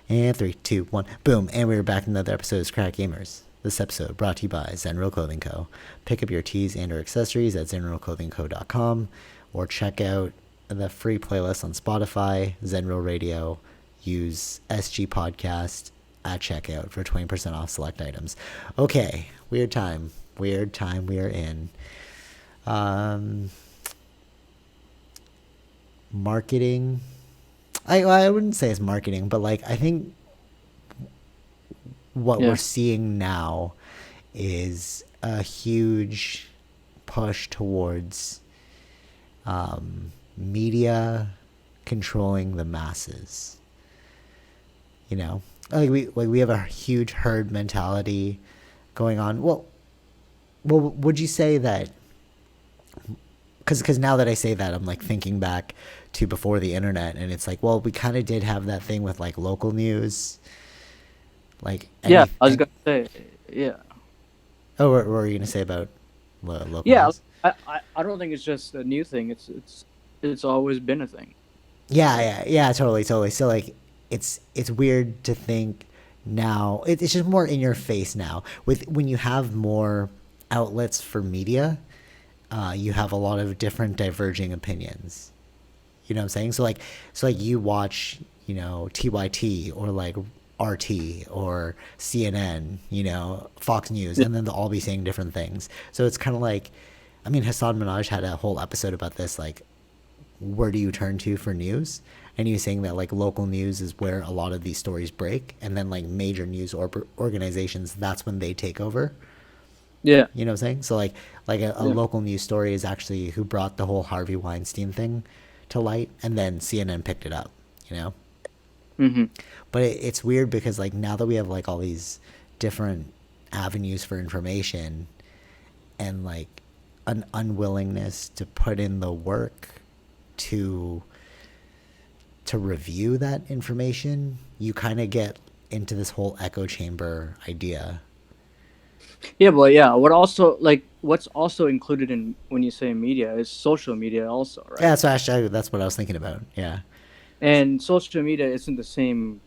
And three, two, one, boom. And we're back in another episode of Socratic Gamers. This episode brought to you by Zenro Clothing Co. Pick up your tees and or accessories at zenroclothingco.com or check out the free playlist on Spotify, Zenro Radio. Use SG Podcast at checkout for 20% off select items. Okay, weird time we are in. Marketing. I wouldn't say it's marketing, but like I think what we're seeing now is a huge push towards media controlling the masses. You know, we have a huge herd mentality going on. Well, would you say that? Because now that I say that, I'm like thinking back to before the internet, and it's like, well, we kind of did have that thing with like local news, like I was gonna say, Oh, what were you gonna say about local news? I don't think it's just a new thing. It's always been a thing. Yeah, totally. So like, it's weird to think now. It's just more in your face now. With when you have more outlets for media, you have a lot of different diverging opinions. You know what I'm saying? So like you watch, TYT or like RT or CNN, Fox News, and then they'll all be saying different things. So it's kind of like, I mean, Hassan Minaj had a whole episode about this, like, where do you turn to for news? And he was saying that like local news is where a lot of these stories break, and then like major news organizations, that's when they take over. Yeah. You know what I'm saying? So like a local news story is actually who brought the whole Harvey Weinstein thing to light, and then CNN picked it up, Mm-hmm. But it's weird because like now that we have like all these different avenues for information and like an unwillingness to put in the work to review that information, you kind of get into this whole echo chamber idea. Yeah, but yeah, what's also included in when you say media is social media also, right? Yeah, so actually that's what I was thinking about. Yeah. And social media isn't the same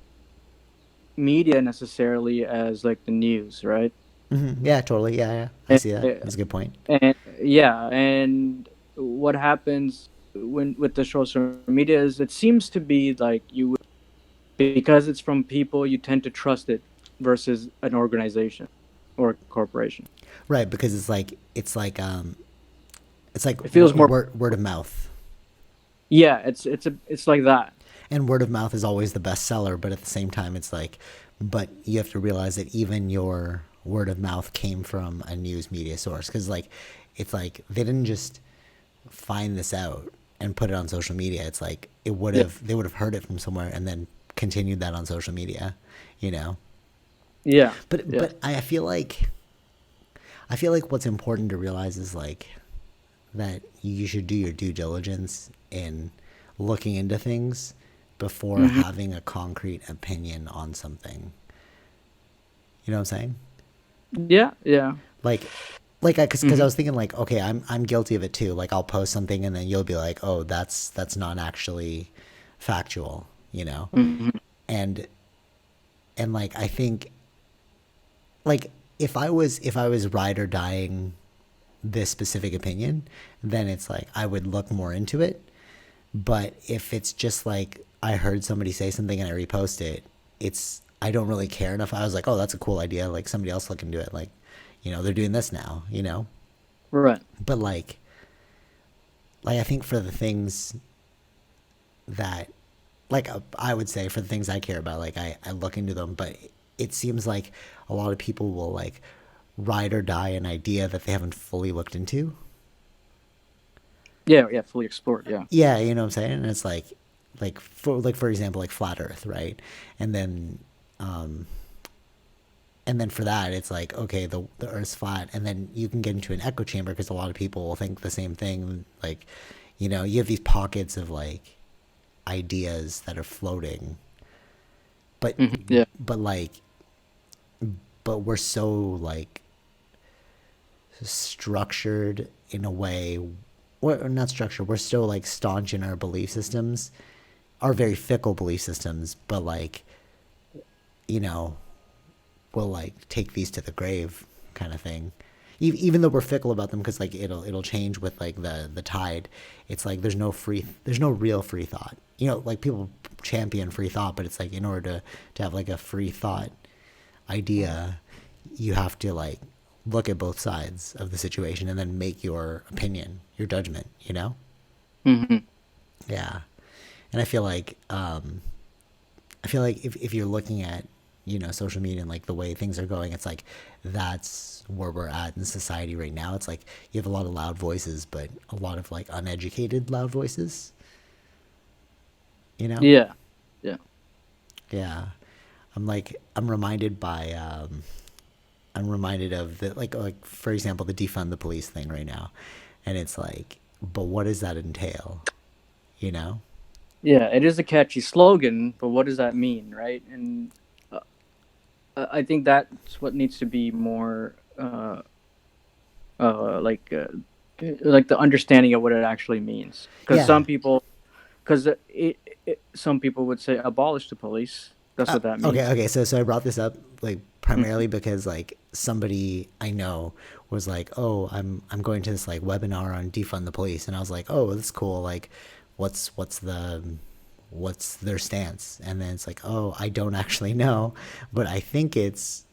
media necessarily as like the news, right? Mm-hmm. Yeah, totally. Yeah, I And, see that. That's a good point. and what happens when with the social media is it seems to be like because it's from people, you tend to trust it versus an organization or a corporation. Right, because it's like It feels more. word of mouth. Yeah, it's like that. And word of mouth is always the best seller, but at the same time it's like, but you have to realize that even your word of mouth came from a news media source, because like it's like they didn't just find this out and put it on social media. It's like they would have heard it from somewhere and then continued that on social media, Yeah. But I feel like what's important to realize is like that you should do your due diligence in looking into things before having a concrete opinion on something. You know what I'm saying? Yeah. Like because I was thinking like, okay, I'm guilty of it too. Like I'll post something and then you'll be like, oh, that's not actually factual, Mm-hmm. and like I think like if I was ride or dying this specific opinion, then it's like I would look more into it. But if it's just like I heard somebody say something and I repost it, I don't really care enough. I was like, oh, that's a cool idea. Like somebody else look into it. Like, they're doing this now, Right. But like I think for the things that, like I would say for the things I care about, like I look into them, but it seems like a lot of people will like ride or die an idea that they haven't fully looked into. Yeah, fully explored, yeah. Yeah, you know what I'm saying? And it's like for example, like flat Earth, right? And then for that, it's like, okay, the Earth's flat, and then you can get into an echo chamber because a lot of people will think the same thing. Like, you have these pockets of like ideas that are floating, but Yeah. but we're so like structured in a way, we're not structured, we're still like staunch in our belief systems, our very fickle belief systems, but like you know, will like take these to the grave kind of thing. Even though we're fickle about them, because like it'll change with like the tide. It's like there's no real free thought. You know, like people champion free thought, but it's like in order to have like a free thought idea, you have to like look at both sides of the situation and then make your opinion, your judgment. You know? Hmm. Yeah. And I feel like if you're looking at, you know, social media and like the way things are going, it's like that's where we're at in society right now. It's like you have a lot of loud voices, but a lot of like uneducated loud voices, you know? Yeah, yeah, Yeah. I'm reminded by I'm reminded of the like for example the defund the police thing right now. And it's like, but what does that entail? You know? yeah. It is a catchy slogan, but what does that mean, right? And uh, I think that's what needs to be more uh, like uh, like the understanding of what it actually means. Because Yeah. some people would say abolish the police. That's what that Okay, means. okay. So I brought this up like Mhm. primarily because like somebody I know was like, "Oh, I'm going to this like webinar on defund the police," and I was like, "Oh, that's cool. Like, what's their stance?" And then it's like, "Oh, I don't actually know, but I think it's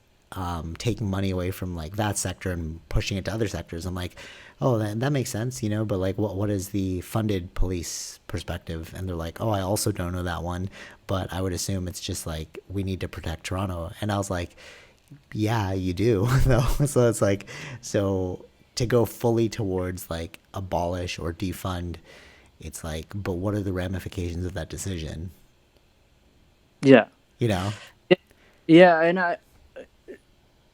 taking money away from like that sector and pushing it to other sectors." I'm like, "Oh, that makes sense, you know." But like, what is the funded police perspective? And they're like, "Oh, I also don't know that one, but I would assume it's just like we need to protect Toronto." And I was like, "Yeah, you do." though. So it's like, so to go fully towards like abolish or defund, it's like, but what are the ramifications of that decision? Yeah, You know? yeah, and I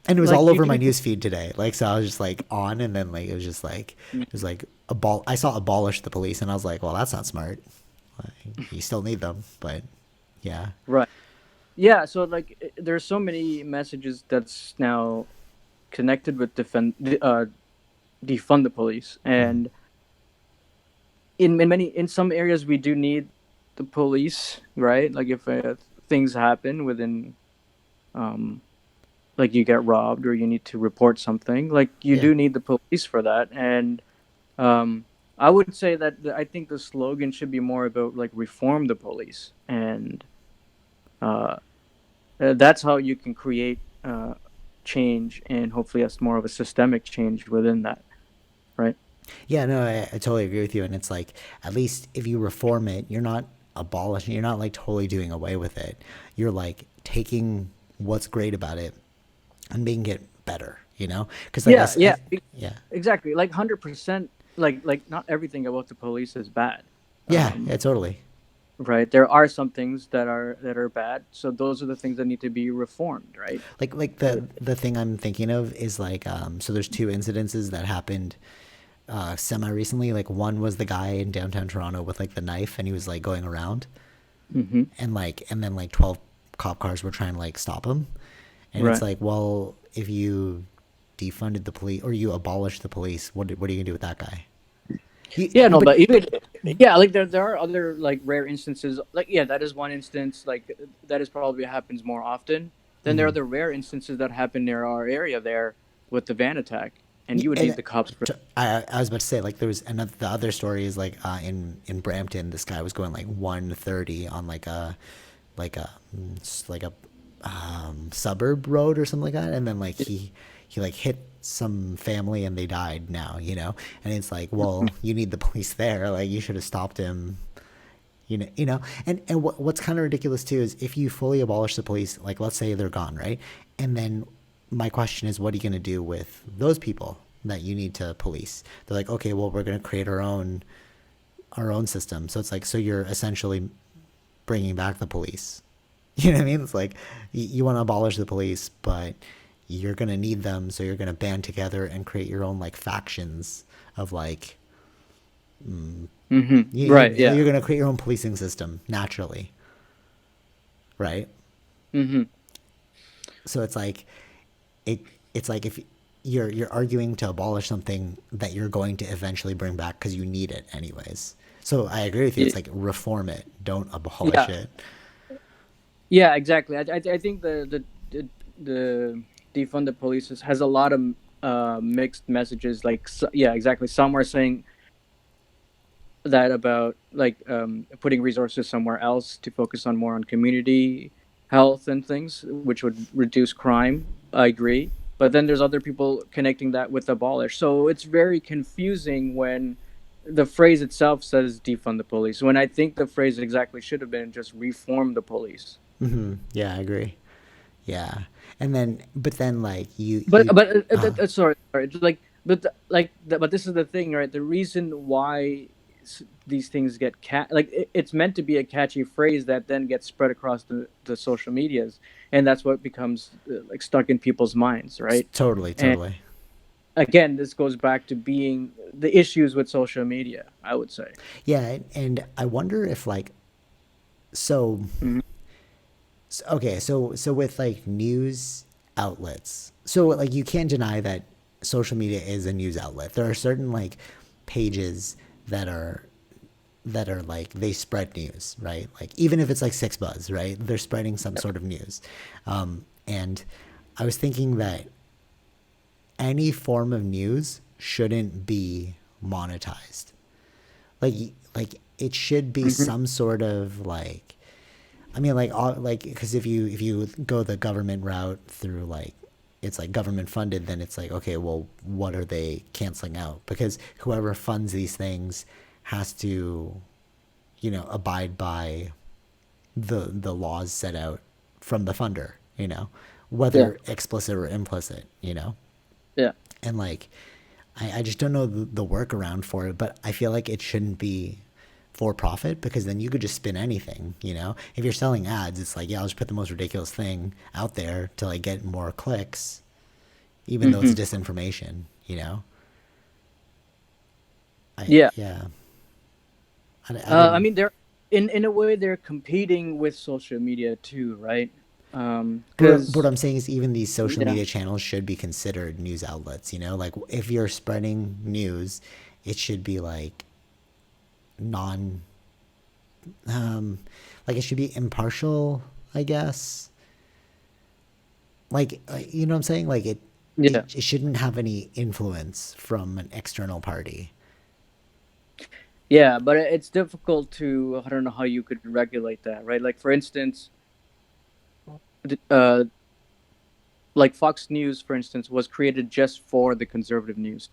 And it was like all you over my can. news feed today. Like, so I was just like on, and then like it was just like it was like I saw abolish the police, and I was like, well, that's not smart. Like, you still need them, but yeah, Right. Yeah, so like there's so many messages that's now connected with defund the police, and in some areas we do need the police, right? Like if things happen within, um, like you get robbed or you need to report something, like you yeah, do need the police for that. And um, I would say that I think the slogan should be more about like reform the police, and uh, that's how you can create change, and hopefully that's more of a systemic change within that, right? yeah. No, I totally agree with you. And it's like at least if you reform it, you're not abolishing. You're not like totally doing away with it. You're like taking what's great about it and making it better. You know? Because like Yeah, yeah, yeah, exactly. Like 100%. Like not everything about the police is bad. yeah, Um, yeah, totally. right. There are some things that are bad. So those are the things that need to be reformed, right? Like Uh, the thing I'm thinking of is like so there's two incidences that happened semi recently. Like one was the guy in downtown Toronto with like the knife and he was like going around mhm. and then like 12 cop cars were trying to like stop him. And it's Right. like, well, if you defunded the police or you abolished the police, what are you gonna do with that guy? Yeah, no, But but even yeah, like there are other like rare instances. Like yeah, that is one instance. Like that is probably happens more often. Then there are the rare instances that happen near our area there with the van attack, and you would and need the cops for. I was about to say like there was another the other story is like in Brampton this guy was going like 130 on like a like a suburb road or something like that, and then like he like hit some family and they died now, you know, and it's like, well, you need the police there, like you should have stopped him, you know, and what's kind of ridiculous too is if you fully abolish the police, like let's say they're gone, right, and then my question is, what are you going to do with those people that you need to police? They're like, okay, well, we're going to create our own system. So it's like, so you're essentially bringing back the police. You know what I mean? It's like you want to abolish the police, but you're going to need them. So you're going to band together and create your own like factions of like, Hmm. Right. you're Yeah. going to create your own policing system naturally. Right. Hmm. So it's like, it, it's like if you're arguing to abolish something that you're going to eventually bring back because you need it anyways. So I agree with you. It's like reform it, don't abolish Yeah. it. Yeah, exactly. I think the defund the police has a lot of mixed messages. Like, yeah, exactly. Some are saying that about like putting resources somewhere else to focus on more on community health and things, which would reduce crime. I agree, but then there's other people connecting that with abolish. So it's very confusing when the phrase itself says defund the police, when I think the phrase exactly should have been just reform the police. Yeah, I agree. Yeah. And then, but then like But sorry, sorry. Like, but this is the thing, right? The reason why these things get like it's meant to be a catchy phrase that then gets spread across the social medias, and that's what becomes like stuck in people's minds, right? totally, And totally. again, this goes back to being the issues with social media, I would say. Yeah. And I wonder if like, so, Hmm. okay, so with like news outlets, so like you can't deny that social media is a news outlet. There are certain like pages that are like they spread news, right? Like even if it's like Six Buzz, right? They're spreading some sort of news. And I was thinking that any form of news shouldn't be monetized. Like like it should be Hmm. some sort of like, I mean, like, all, like, because if you go the government route through like, it's like government funded, then it's like, okay, well, what are they canceling out? Because whoever funds these things has to, abide by the laws set out from the funder, Yeah, whether explicit or implicit. yeah. And like, I just don't know the workaround for it, but I feel like it shouldn't be for profit, because then you could just spin anything. If you're selling ads, it's like, yeah, I'll just put the most ridiculous thing out there to like get more clicks, even though it's Hmm. disinformation. Yeah. Yeah, I I didn't. mean, they're in a way they're competing with social media too, right? But what Because I'm saying is even these social yeah, media channels should be considered news outlets. Like if you're spreading news, it should be like non, um, like it should be impartial, I guess. Like, you know what I'm saying? Like yeah, it shouldn't have any influence from an external party. yeah. But it's difficult to, I don't know how you could regulate that, right? Like for instance, uh, like Fox News, for instance, was created just for the conservative news,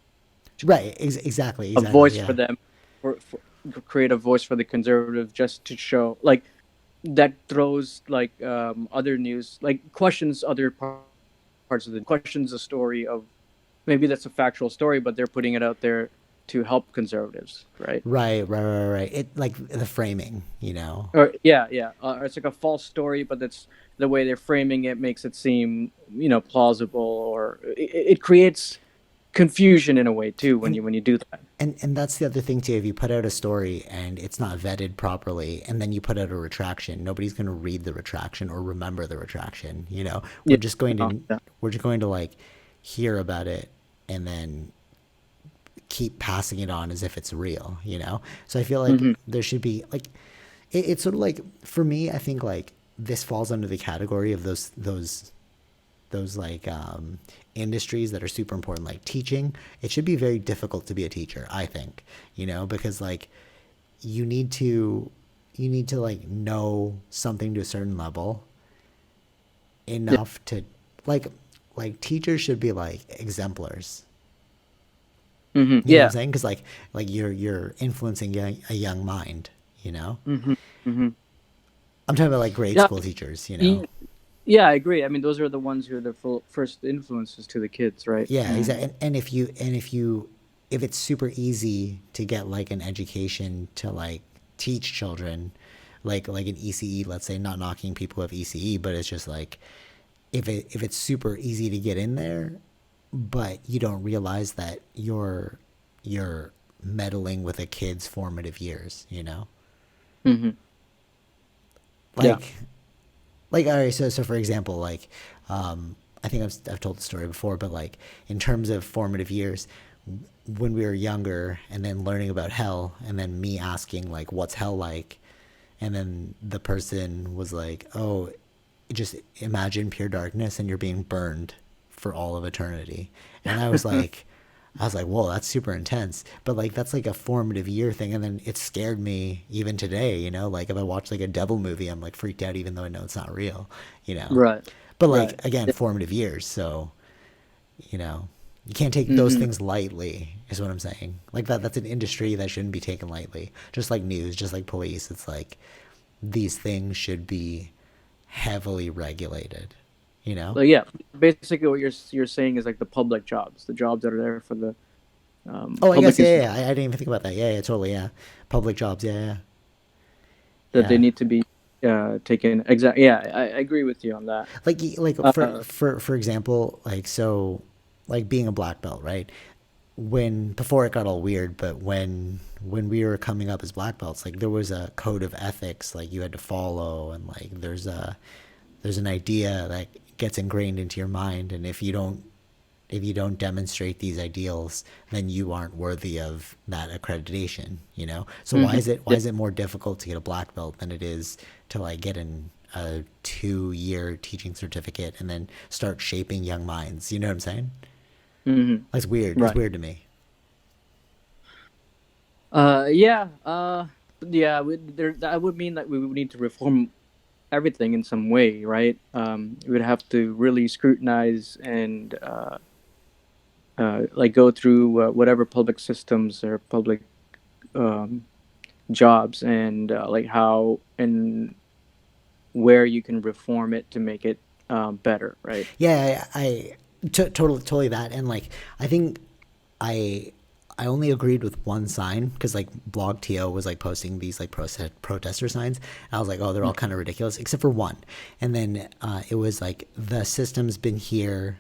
Right. Exactly. a Exactly. voice for Yeah. them, for create a voice for the conservative, just to show like that throws like other news, like questions other parts of the questions the story of, maybe that's a factual story, but they're putting it out there to help conservatives, right? Right. Right. Right. Right. It like the framing. Or yeah, yeah, or it's like a false story, but that's the way they're framing it makes it seem, plausible, or it creates confusion in a way too when And you do that. and that's the other thing too. If you put out a story and it's not vetted properly, and then you put out a retraction, nobody's going to read the retraction or remember the retraction. We're Yeah, just going no, to yeah. we're just going to like hear about it and then keep passing it on as if it's real. So I feel like Hmm. there should be like, it's sort of like, for me, I think like this falls under the category of those like industries that are super important, like teaching. It should be very difficult to be a teacher, I think, because like you need to you need to like know something to a certain level, Yeah. enough to like teachers should be like exemplars. Hmm. You know what I'm Yeah. saying? Because like you're influencing a young mind. Hmm. Hmm. I'm talking about like grade Yeah. school teachers. y- yeah, I agree. I mean, those are the ones who are the first influences to the kids, right? Yeah, exactly. And And if it's super easy to get like an education to like teach children, like an ECE, let's say, not knocking people who have ECE, but it's just like, if it's super easy to get in there, but you don't realize that you're meddling with a kid's formative years. hmm yeah. Like all right, so for example, like, I think I've told the story before, but like in terms of formative years, when we were younger and then learning about hell, and then me asking like, what's hell like, and then the person was like, oh, just imagine pure darkness and you're being burned for all of eternity. And I was like, whoa, that's super intense. But like that's like a formative year thing, and then it scared me even today. Like if I watch like a devil movie, I'm like freaked out, even though I know it's not real. You know. Right. But Right. like again, formative years, so you know, you can't take those Hmm. things lightly. Is what I'm saying. Like that's an industry that shouldn't be taken lightly. Just like news, just like police. It's like these things should be heavily regulated. You know. Like, yeah, basically what you're saying is like the public jobs, the jobs that are there for the Oh, I guess public yeah, institutions, yeah. I didn't even think about that. Yeah, yeah, totally. Yeah, public jobs. Yeah, yeah, that they yeah. need to be taken. Exactly. Yeah, I agree with you on that. Like for Uh, for for example, like so, like being a black belt, right? When before it got all weird, but when we were coming up as black belts, like there was a code of ethics like you had to follow, and like there's an idea that gets ingrained into your mind, and if you don't demonstrate these ideals, then you aren't worthy of that accreditation. So why mhm. is it why Yeah. is it more difficult to get a black belt than it is to like get a 2-year teaching certificate and then start shaping young minds? You know what I'm saying? Hmm. That's weird. It's Right. weird to me. Yeah. Yeah. That would mean that we would need to reform everything in some way, right? We would have to really scrutinize and like go through whatever public systems or public um, jobs, and like how and where you can reform it to make it better, right? Yeah, totally that, and like I think I I only agreed with one sign because like Blog TO was like posting these like protester signs. And I was like, oh, they're all kind of ridiculous except for one. And then it was like the system's been here.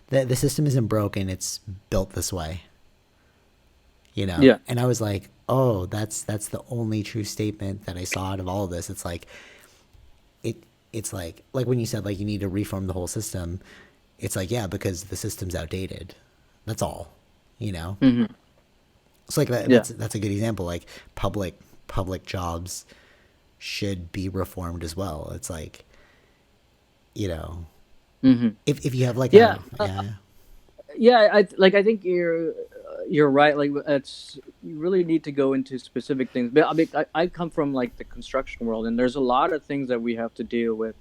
The system isn't broken. It's built this way. Yeah. And I was like, oh, that's the only true statement that I saw out of all of this. It's like it it's like when you said like you need to reform the whole system. It's like, yeah, because the system's outdated. That's all. Hmm. It's like that, Yeah. that's a good example. Like public jobs should be reformed as well. It's like, you know, Hmm. if you have like Yeah. a yeah. Yeah. I think you're right. Like it's you really need to go into specific things. But I mean, I come from like the construction world, and there's a lot of things that we have to deal with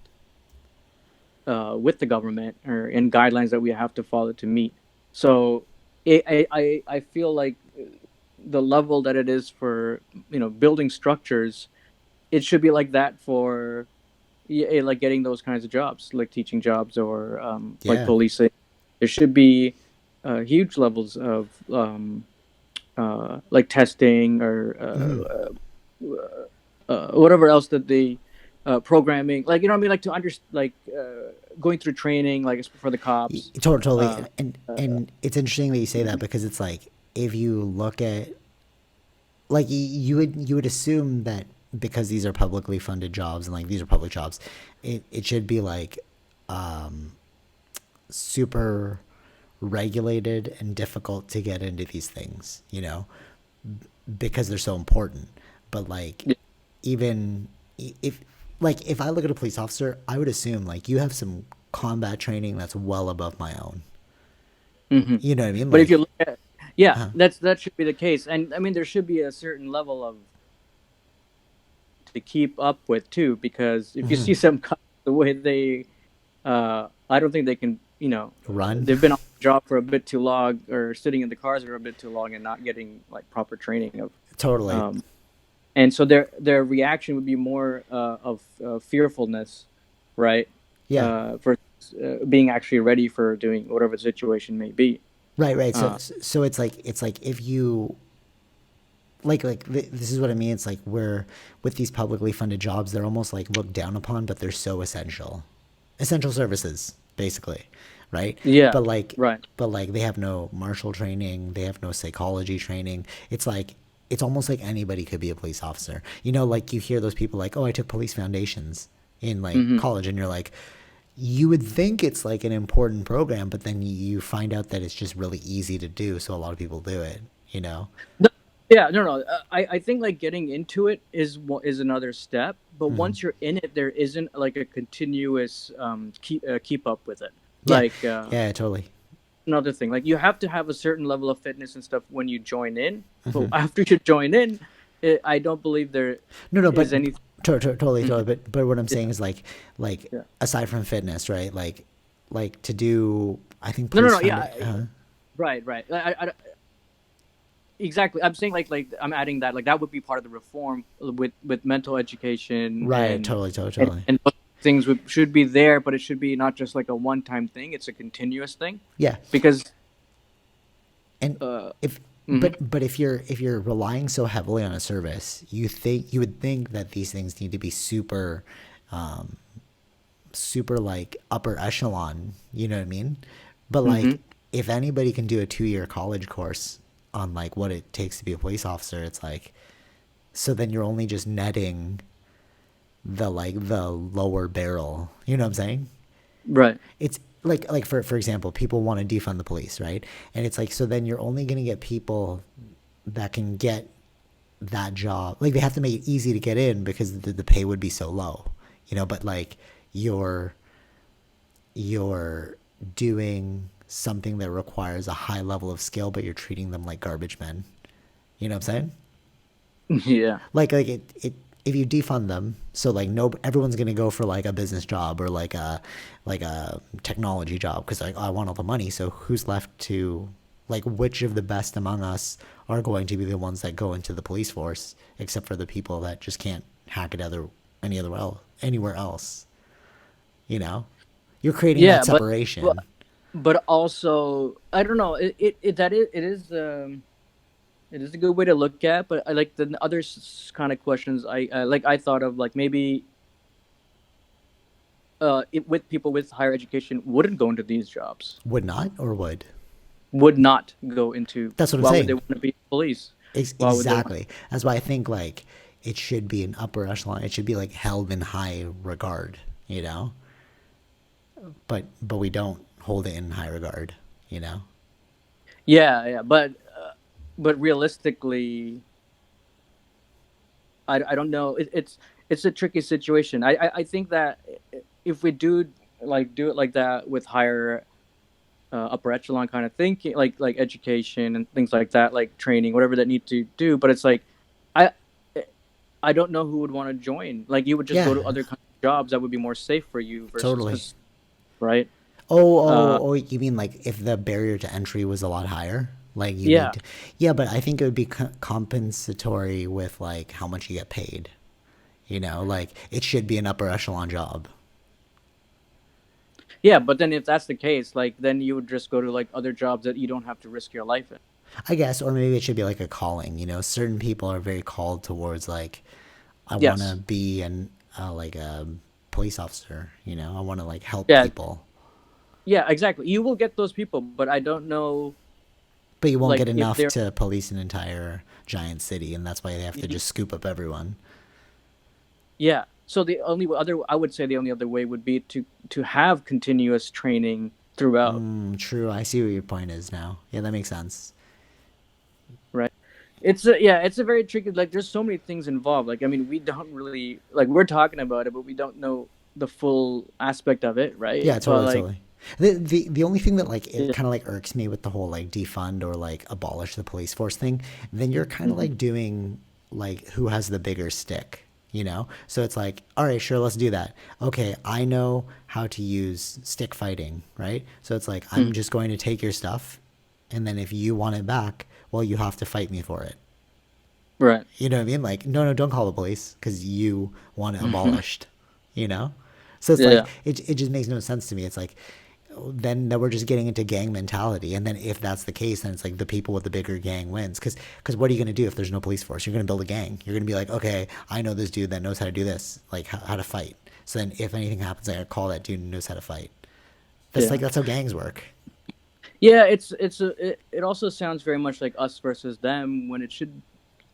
the government or in guidelines that we have to follow to meet. So I feel like the level that it is for building structures, it should be like that for like getting those kinds of jobs, like teaching jobs or like Yeah. policing. There should be huge levels of like testing or Hmm. whatever else that the programming, like what I mean, like to understand, like going through training, like for the cops. Totally. Uh, And it's interesting that you say that because it's like if you look at like you would assume that because these are publicly funded jobs and like these are public jobs, it should be like super regulated and difficult to get into these things, because they're so important. But like, yeah. even if if I look at a police officer, I would assume like you have some combat training that's well above my own. Hmm. You know what I mean? But if you Like, look at, yeah, uh, that should be the case, and I mean there should be a certain level of to keep up with too, because if you see some cops, the way they I don't think they can, run. they've been on the job for a bit too long or sitting in the cars for a bit too long and not getting like proper training of Totally. um and so their reaction would be more of fearfulness, right? Yeah. For being actually ready for doing whatever the situation may be. Right. Right. So Uh, so it's like if you this is what I mean. It's like we're with these publicly funded jobs, they're almost like looked down upon, but they're so essential services, basically, right? yeah, But like, right. but like they have no martial training, they have no psychology training. It's like it's almost like anybody could be a police officer. Like you hear those people like, oh, I took police foundations in like Hmm. college, and you're like, you would think it's like an important program, but then you find out that it's just really easy to do, so a lot of people do it. Yeah, no, no. I think like getting into it is another step, but Hmm. once you're in it, there isn't like a continuous keep up with it. Yeah, Like yeah, totally. another thing, like you have to have a certain level of fitness and stuff when you join in, but Hmm. after you join in, I don't believe there No, no, but is anything. totally, totally. Mhm. But what I'm Yeah, saying is like yeah. aside from fitness, right? Like to do, I think No, no, police no. find Yeah, it. right, right. Exactly. I'm saying like I'm adding that like that would be part of the reform with mental education Right, totally, totally, and totally. and those things should be there, but it should be not just like a one time thing. It's a continuous thing Yeah, because and uh, if mhm. but if you're relying so heavily on a service, you would think that these things need to be super, super like upper echelon. You know what I mean? But like, Mhm. if anybody can do a 2 year college course on like what it takes to be a police officer, it's like, so then you're only just netting the lower barrel. You know what I'm saying? Right. It's like for example, people want to defund the police, right? And it's like, so then you're only going to get people that can get that job. Like they have to make it easy to get in because the pay would be so low, but like you're you're doing something that requires a high level of skill, but you're treating them like garbage men. You know what I'm saying? Yeah. Like it if you defund them, so like no everyone's gonna go for like a business job or like a technology job because like, oh, I want all the money. So who's left to, like, which of the best among us are going to be the ones that go into the police force, except for the people that just can't hack it anywhere else. You know, you're creating that Yeah, but separation. but also I don't know. It is a good way to look at. But I like the other kind of questions I thought of like maybe with people with higher education wouldn't go into these jobs, Would not or would? would not go into. That's what I'm Why would they saying. want to be police? Why would they want? Exactly. That's why I think like it should be an upper echelon. It should be like held in high regard, you know. But we don't hold it in high regard, you know. Yeah, yeah, but realistically, I don't know. It's a tricky situation. I think that if we do it like that with higher upper echelon kind of thinking, like education and things like that, like training, whatever that need to do. But it's like, I I don't know who would want to join. Like you would just Yeah, go to other kind of jobs that would be more safe for you versus totally. because right. Oh, you mean like if the barrier to entry was a lot higher? Like you need Yeah, to, yeah, but I think it would be compensatory with like how much you get paid. Like it should be an upper echelon job. yeah. But then if that's the case, like then you would just go to like other jobs that you don't have to risk your life in. I guess, or maybe it should be like a calling. Certain people are very called towards like, I want to Yes. be like a police officer. I want to like help Yeah. people, Yeah. Exactly. You will get those people, but I don't know, but you won't get like if enough they're. to police an entire giant city, and that's why they have to just scoop up everyone. Yeah. So the only other, I would say, the only other way would be to have continuous training throughout, True. I see what your point is now. Yeah, that makes sense. right? It's a very tricky. Like, there's so many things involved. Like, I mean, we don't really like we're talking about it, but we don't know the full aspect of it, right? Yeah, But totally, like, totally. The only thing that like it yeah, kind of like irks me with the whole like defund or like abolish the police force thing, then you're kind of mhm, like doing like who has the bigger stick, So it's like, all right, sure, let's do that. Okay, I know how to use stick fighting, right? So it's like I'm mhm, just going to take your stuff, and then if you want it back, well, you have to fight me for it. right, You know what I mean? Like, no, no, don't call the police because you want it mhm, abolished. You know? So it's like yeah, it just makes no sense to me. It's like then we're just getting into gang mentality, and then if that's the case, then it's like the people with the bigger gang wins. Because what are you gonna do if there's no police force? You're gonna build a gang. You're gonna be like, okay, I know this dude that knows how to do this, like how to fight. So then if anything happens, I call that dude who knows how to fight. yeah, That's how gangs work. yeah. It also sounds very much like us versus them when it should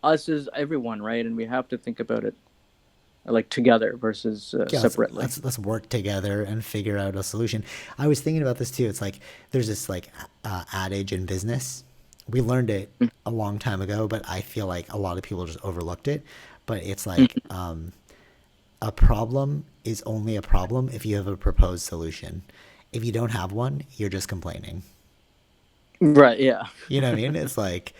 us is everyone, right? And we have to think about it like together versus Yeah, separately. let's work together and figure out a solution. I was thinking about this too. It's like there's this like adage in business we learned it a long time ago, but I feel like a lot of people just overlooked it. But it's like a problem is only a problem if you have a proposed solution. If you don't have one, you're just complaining. Right. Yeah. You know what I mean? It's like,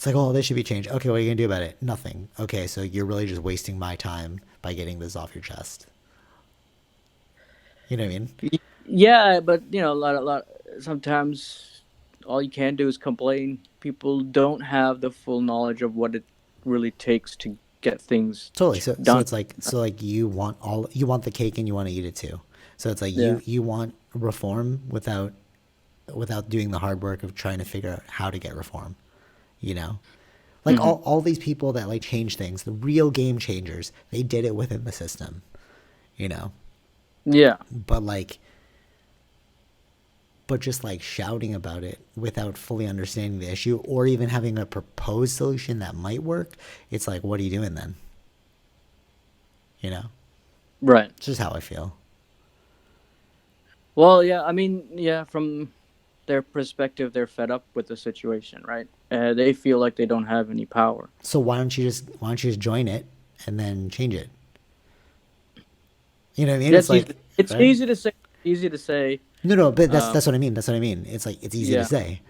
oh, this should be changed. Okay, what are you gonna do about it? Nothing. Okay, so you're really just wasting my time by getting this off your chest. You know what I mean? Yeah, but a lot. Sometimes all you can do is complain. People don't have the full knowledge of what it really takes to get things Totally. So done. it's like you want the cake and you want to eat it too. So it's like Yeah. you want reform without doing the hard work of trying to figure out how to get reform. You know, like Hmm. all these people that like change things, the real game changers, they did it within the system. You know, Yeah. but like but just like shouting about it without fully understanding the issue or even having a proposed solution that might work, it's like, what are you doing then? You know, Right. it's just how I feel. Well, yeah. I mean, yeah. From their perspective, they're fed up with the situation, right? They feel like they don't have any power. So why don't you just join it and then change it? You know what I mean? It's That's easy. like, It's right? easy to say. Easy to say. No, but that's Um, that's what I mean. That's what I mean. It's like it's easy to yeah. say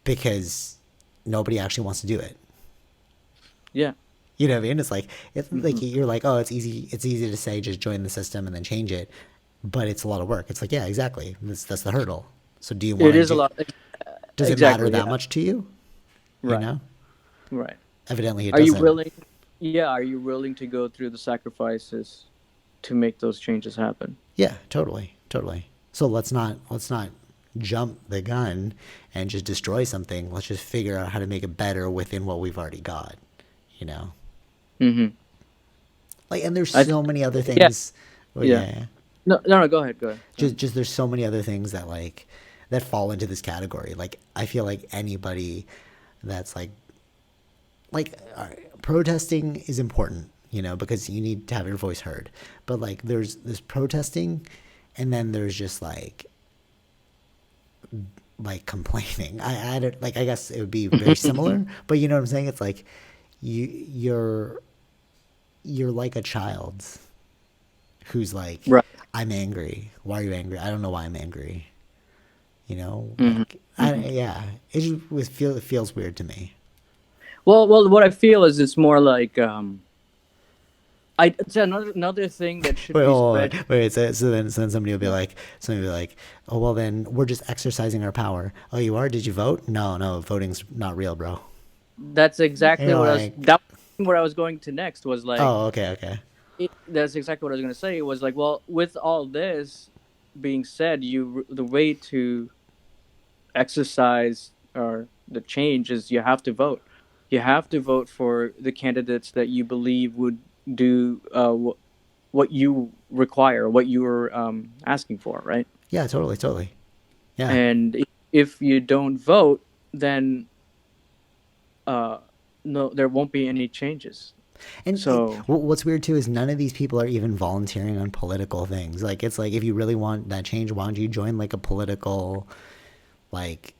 because nobody actually wants to do it. Yeah. You know what I mean? It's like Hmm. you're like, oh, it's easy to say just join the system and then change it, but it's a lot of work. It's like, yeah, exactly. That's the hurdle. So do you It want to is a do? lot. Does it matter Exactly. that Yeah. much to you? You Right. know, Right. evidently it Are you doesn't. willing? Yeah. Are you willing to go through the sacrifices to make those changes happen? Yeah, totally, totally. So let's not jump the gun and just destroy something. Let's just figure out how to make it better within what we've already got. You know, Hmm. like, and there's I. so many other Yeah. things. Well, Yeah. yeah, yeah. No. No. No. Go ahead. Go ahead. Go ahead. Just there's so many other things that like that fall into this category. Like I feel like anybody that's like protesting is important, you know, because you need to have your voice heard. But like there's protesting, and then there's just like complaining. I don't like. I guess it would be very similar, but you know what I'm saying? It's like you're like a child who's like, Right. I'm angry. Why are you angry? I don't know why I'm angry. You know, Hmm. like Hmm. yeah, it feels weird to me. Well. What I feel is it's more like it's another thing that should Wait, be hold on, spread. wait. So then Yeah. somebody will be like, oh well, then we're just exercising our power. Oh, you are? Did you vote? No, no, voting's not real, bro. That's And exactly you're what I was. like, That was where I was going to next. Was like oh, okay, okay. that's exactly what I was going to say. It was like, well, with all this being said, the way to exercise or the change is you have to vote. You have to vote for the candidates that you believe would do what you require, what you were asking for, right? Yeah, totally, totally. Yeah. And if you don't vote, then uh, no, there won't be any changes. And So what's weird too is none of these people are even volunteering on political things. Like it's like if you really want that change, why don't you join like a political like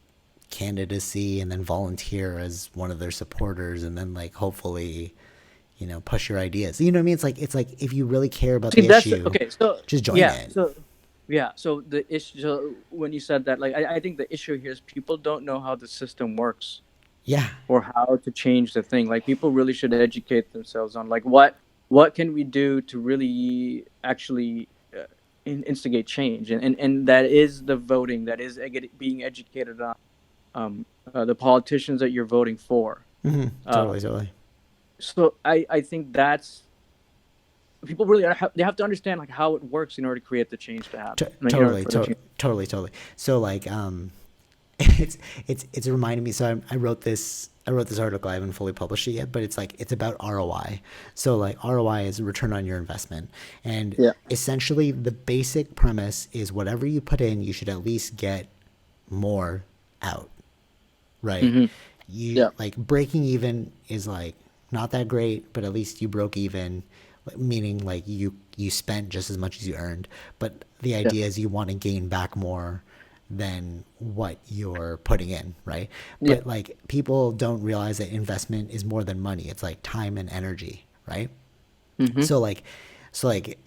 candidacy and then volunteer as one of their supporters and then like hopefully push your ideas. You know what I mean? It's like if you really care about see, the that's issue, okay. So just join yeah, it. so the issue. So when you said that, like, I think the issue here is people don't know how the system works Yeah. or how to change the thing. Like people really should educate themselves on like what can we do to really actually instigate change, and that is the voting. That is being educated on the politicians that you're voting for. Uh, Totally, totally. so I think that's people really they have to understand like how it works in order to create the change to happen. Like, in order Totally, for the change. totally. So like, it's reminding me. So I wrote this article. I haven't fully published it yet, but it's like it's about ROI. So like ROI is return on your investment, and Yeah. essentially the basic premise is whatever you put in, you should at least get more out, right? Hmm. You Yeah. like breaking even is like not that great, but at least you broke even, meaning like you spent just as much as you earned. But the Yeah. idea is you want to gain back more than what you're putting in, right? Yeah. But like people don't realize that investment is more than money. It's like time and energy, right? Mm-hmm. So like so like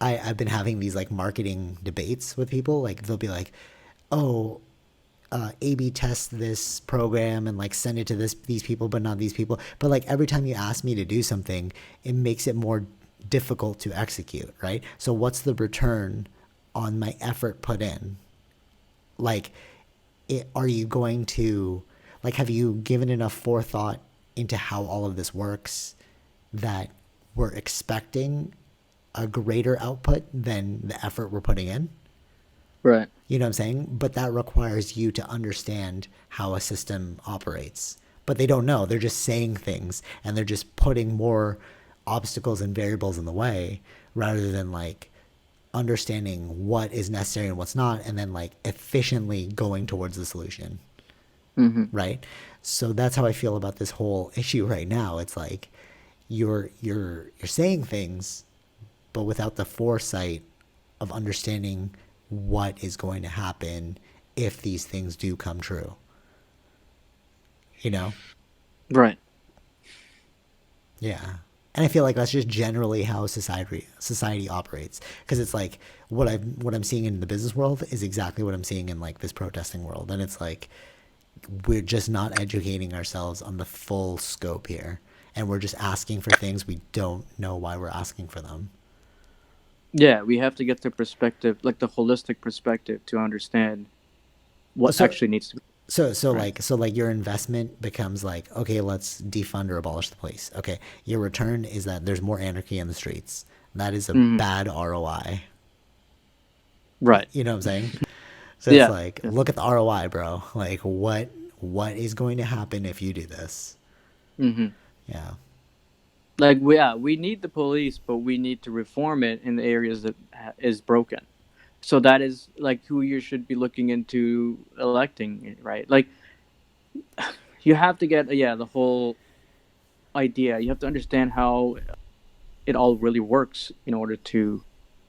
I've been having these like marketing debates with people. Like they'll be like, "Oh, A/B test this program and like send it to these people, but not these people." But like every time you ask me to do something, it makes it more difficult to execute, right? So what's the return on my effort put in? Like, are you going to like have you given enough forethought into how all of this works that we're expecting a greater output than the effort we're putting in? Right. You know what I'm saying? But that requires you to understand how a system operates. But they don't know. They're just saying things and they're just putting more obstacles and variables in the way rather than like understanding what is necessary and what's not and then like efficiently going towards the solution. Mm-hmm. Right? So that's how I feel about this whole issue right now. It's like you're saying things but without the foresight of understanding what is going to happen if these things do come true. You know? Right. Yeah. And I feel like that's just generally how society operates because it's like what I'm seeing in the business world is exactly what I'm seeing in like this protesting world, and it's like we're just not educating ourselves on the full scope here, and we're just asking for things we don't know why we're asking for them. Yeah, we have to get the perspective, like the holistic perspective, to understand what So actually needs to be right. so like your investment becomes like, okay, let's defund or abolish the police. Okay, your return is that there's more anarchy in the streets. That is a Mm-hmm. bad ROI. Right. You know what I'm saying? So it's Yeah. like, Yeah. look at the ROI, bro. Like what is going to happen if you do this? Mm-hmm. Yeah. Like, we need the police, but we need to reform it in the areas that is broken. So that is like who you should be looking into electing, right? Like, you have to get, yeah, the whole idea. You have to understand how it all really works in order to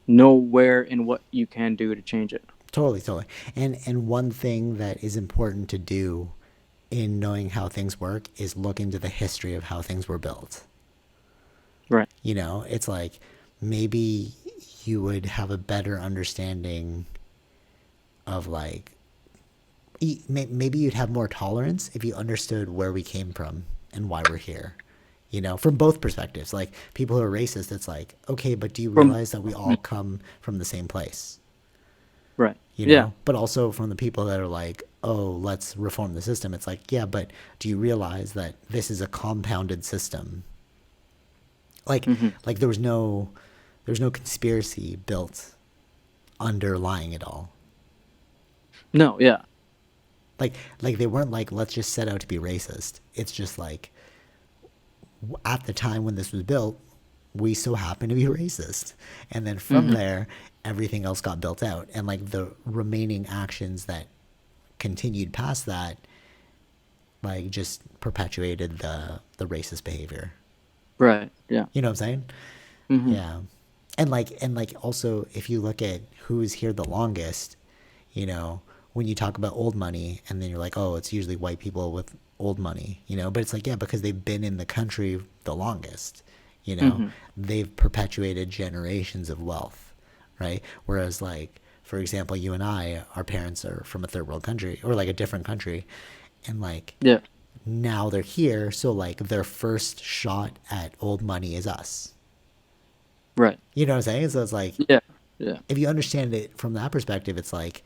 know where and what you can do to change it. Totally, totally. And one thing that is important to do in knowing how things work is look into the history of how things were built. Right. You know, it's like maybe you would have a better understanding of like maybe you'd have more tolerance if you understood where we came from and why we're here. You know, from both perspectives. Like people who are racist, it's like, okay, but do you From realize that we all come from the same place? right. You Yeah. know, but also from the people that are like, oh, let's reform the system. It's like, yeah, but do you realize that this is a compounded system? Like, Mm-hmm. like there was no conspiracy built underlying it all. No. Yeah. Like they weren't like, let's just set out to be racist. It's just like at the time when this was built, we so happen to be racist. And then from Mm-hmm. there, everything else got built out. And like the remaining actions that continued past that, like just perpetuated the racist behavior. Right. Yeah. You know what I'm saying? Mm-hmm. Yeah. And like also if you look at who's here the longest, you know, when you talk about old money and then you're like, oh, it's usually white people with old money, you know, but it's like, yeah, because they've been in the country the longest, you know, Mm-hmm. they've perpetuated generations of wealth, right? Whereas like, for example, you and I, our parents are from a third world country or like a different country. And like Yeah. now they're here. So like their first shot at old money is us. Right. You know what I'm saying? So it's like, Yeah. Yeah. if you understand it from that perspective, it's like,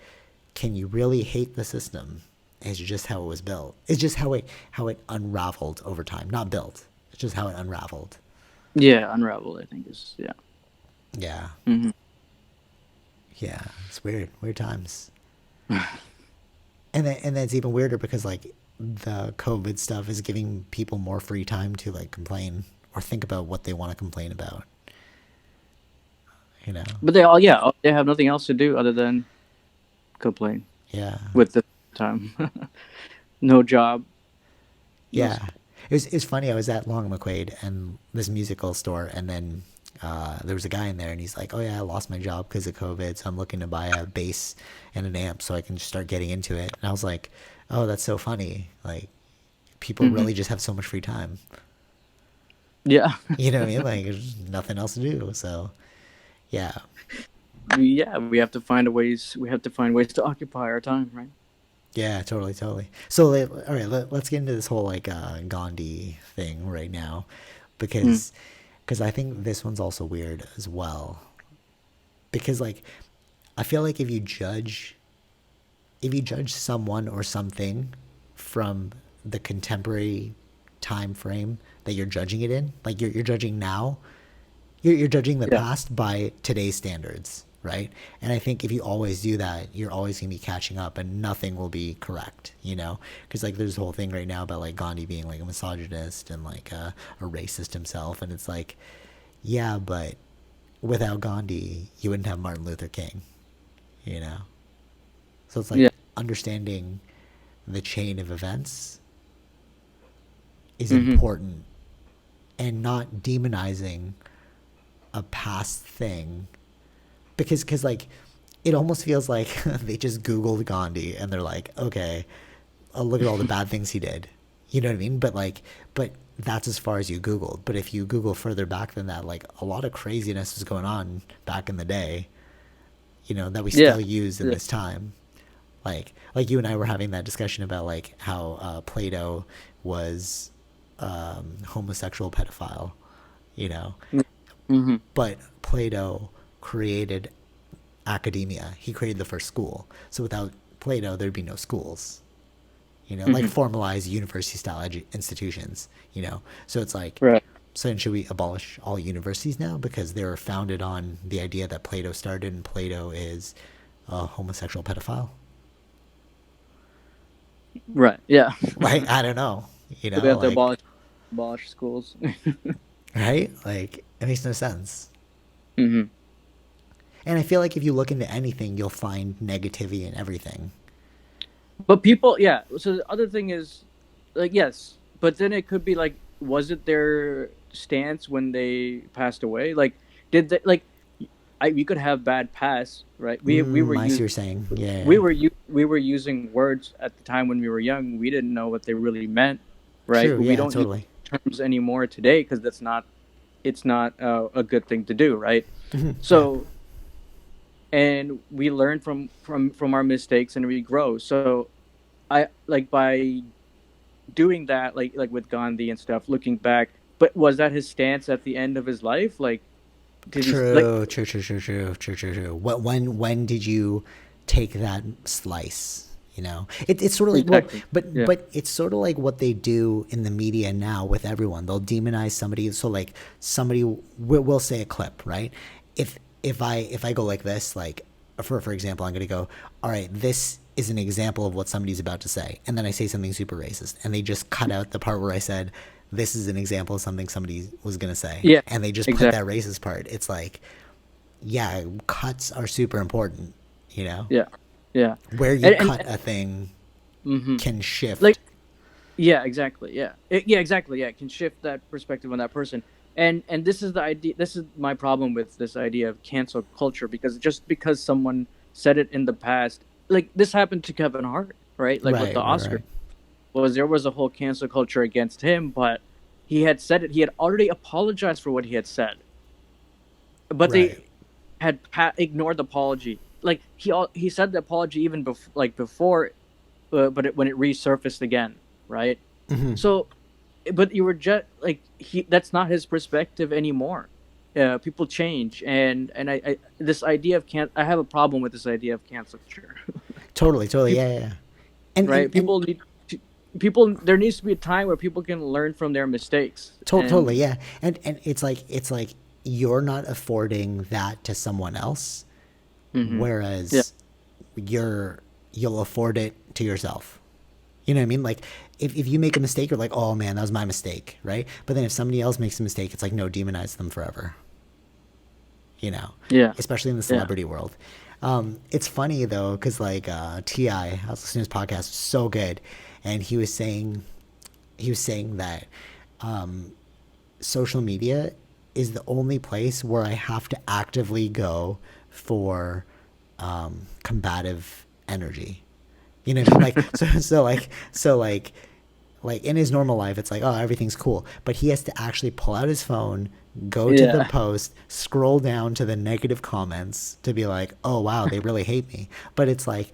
can you really hate the system? It's just how it was built. It's just how it unraveled over time. Not built. It's just how it unraveled. Yeah. Unraveled, I think, is, yeah. Yeah. Mm-hmm. Yeah. It's weird. Weird times. And then it's even weirder because like the COVID stuff is giving people more free time to like complain or think about what they want to complain about. You know? But they all, yeah, they have nothing else to do other than complain Yeah. with the time. No job, no Yeah. school. It was funny. I was at Long McQuaid and this musical store, and then there was a guy in there, and he's like, "Oh yeah, I lost my job because of COVID, so I'm looking to buy a bass and an amp so I can just start getting into it." And I was like, "Oh, that's so funny. Like, people Hmm. really just have so much free time. Yeah. You know what I mean? Like, there's nothing else to do. So, yeah, Yeah, we have to find a ways. We have to find ways to occupy our time, right? yeah, totally, totally. So, all right, let's get into this whole like Gandhi thing right now, Mm. because I think this one's also weird as well. Because like, I feel like if you judge someone or something from the contemporary time frame that you're judging it in, like you're judging now, you're judging the Yeah. past by today's standards, right? And I think if you always do that, you're always going to be catching up and nothing will be correct, you know? Because like there's a whole thing right now about like Gandhi being like a misogynist and like a racist himself. And it's like, yeah, but without Gandhi, you wouldn't have Martin Luther King, you know? So it's Yeah. like understanding the chain of events is Hmm. important, and not demonizing a past thing, because like it almost feels like they just googled Gandhi and they're like, okay, look at all the bad things he did, you know what I mean? But like, but that's as far as you googled. But if you google further back than that, like a lot of craziness was going on back in the day, you know, that we Yeah. still use in Yeah. this time. Like you and I were having that discussion about like how Plato was homosexual pedophile, you know, Hmm. but Plato created academia. He created the first school. So without Plato, there'd be no schools. You know, like Hmm. formalized university style institutions. You know, so it's like, Right. so then should we abolish all universities now because they were founded on the idea that Plato started, and Plato is a homosexual pedophile? Right. Yeah. Like, I don't know. You We know, have to like, abolish schools. right? Like, it makes no sense. Hmm. And I feel like if you look into anything, you'll find negativity in everything. But people, yeah. So the other thing is, like, yes, but then it could be like, was it their stance when they passed away? Like, did they like? We could have bad past, right? We were I see what using you're saying. Yeah, yeah. we were using words at the time when we were young. We didn't know what they really meant, right? True. We Yeah, don't use totally. terms anymore today because that's not it's not a good thing to do, right? Yeah. So and we learn from our mistakes and we grow. So I like by doing that, like with Gandhi and stuff, looking back. But was that his stance at the end of his life? Like, did he like True, true, true, true, true, true, true, true. What, when did you take that slice? You know, it's sort of like, well, exactly? but Yeah, it's sort of like what they do in the media now with everyone. They'll demonize somebody. So like somebody will say a clip, right? If I go like this, like for example, I'm gonna go, all right, this is an example of what somebody's about to say, and then I say something super racist, and they just cut out the part where I said this is an example of something somebody was gonna say, yeah, and they just put exactly. that racist part. It's like, yeah, cuts are super important, you know? Yeah, yeah, Where you and cut a thing hmm can like shift. yeah, exactly. Yeah, yeah, exactly. Yeah, it can shift that perspective on that person. And this is the idea. This is my problem with this idea of cancel culture because just because someone said it in the past, like this happened to Kevin Hart, right? Like with the Right, right, Oscar, right. was there was a whole cancel culture against him, but he had said it. He had already apologized for what he had said, but Right. they had ignored the apology. Like he said the apology even before, but when it resurfaced again, right? So, but you were just like that's not his perspective anymore. People change, and I this idea of can I have a problem with this idea of cancel culture. Totally, totally. People, Yeah, yeah, yeah. And, right? and People need to, people. There needs to be a time where people can learn from their mistakes, totally, and yeah. And it's like you're not affording that to someone else, hmm yeah, whereas you'll afford it to yourself. You know what I mean? Like if you make a mistake, you're like, oh man, that was my mistake, right? But then if somebody else makes a mistake, it's like, no, demonize them forever. You know, yeah, especially in the yeah, celebrity world. It's funny though, because like Ti, I was listening to his podcast, so good, and he was saying that social media is the only place where I have to actively go for combative energy. You know what I mean? Like so in his normal life, it's like, oh, everything's cool, but he has to actually pull out his phone, go to the Yeah. post, scroll down to the negative comments to be like, oh wow, they really hate me. But it's like,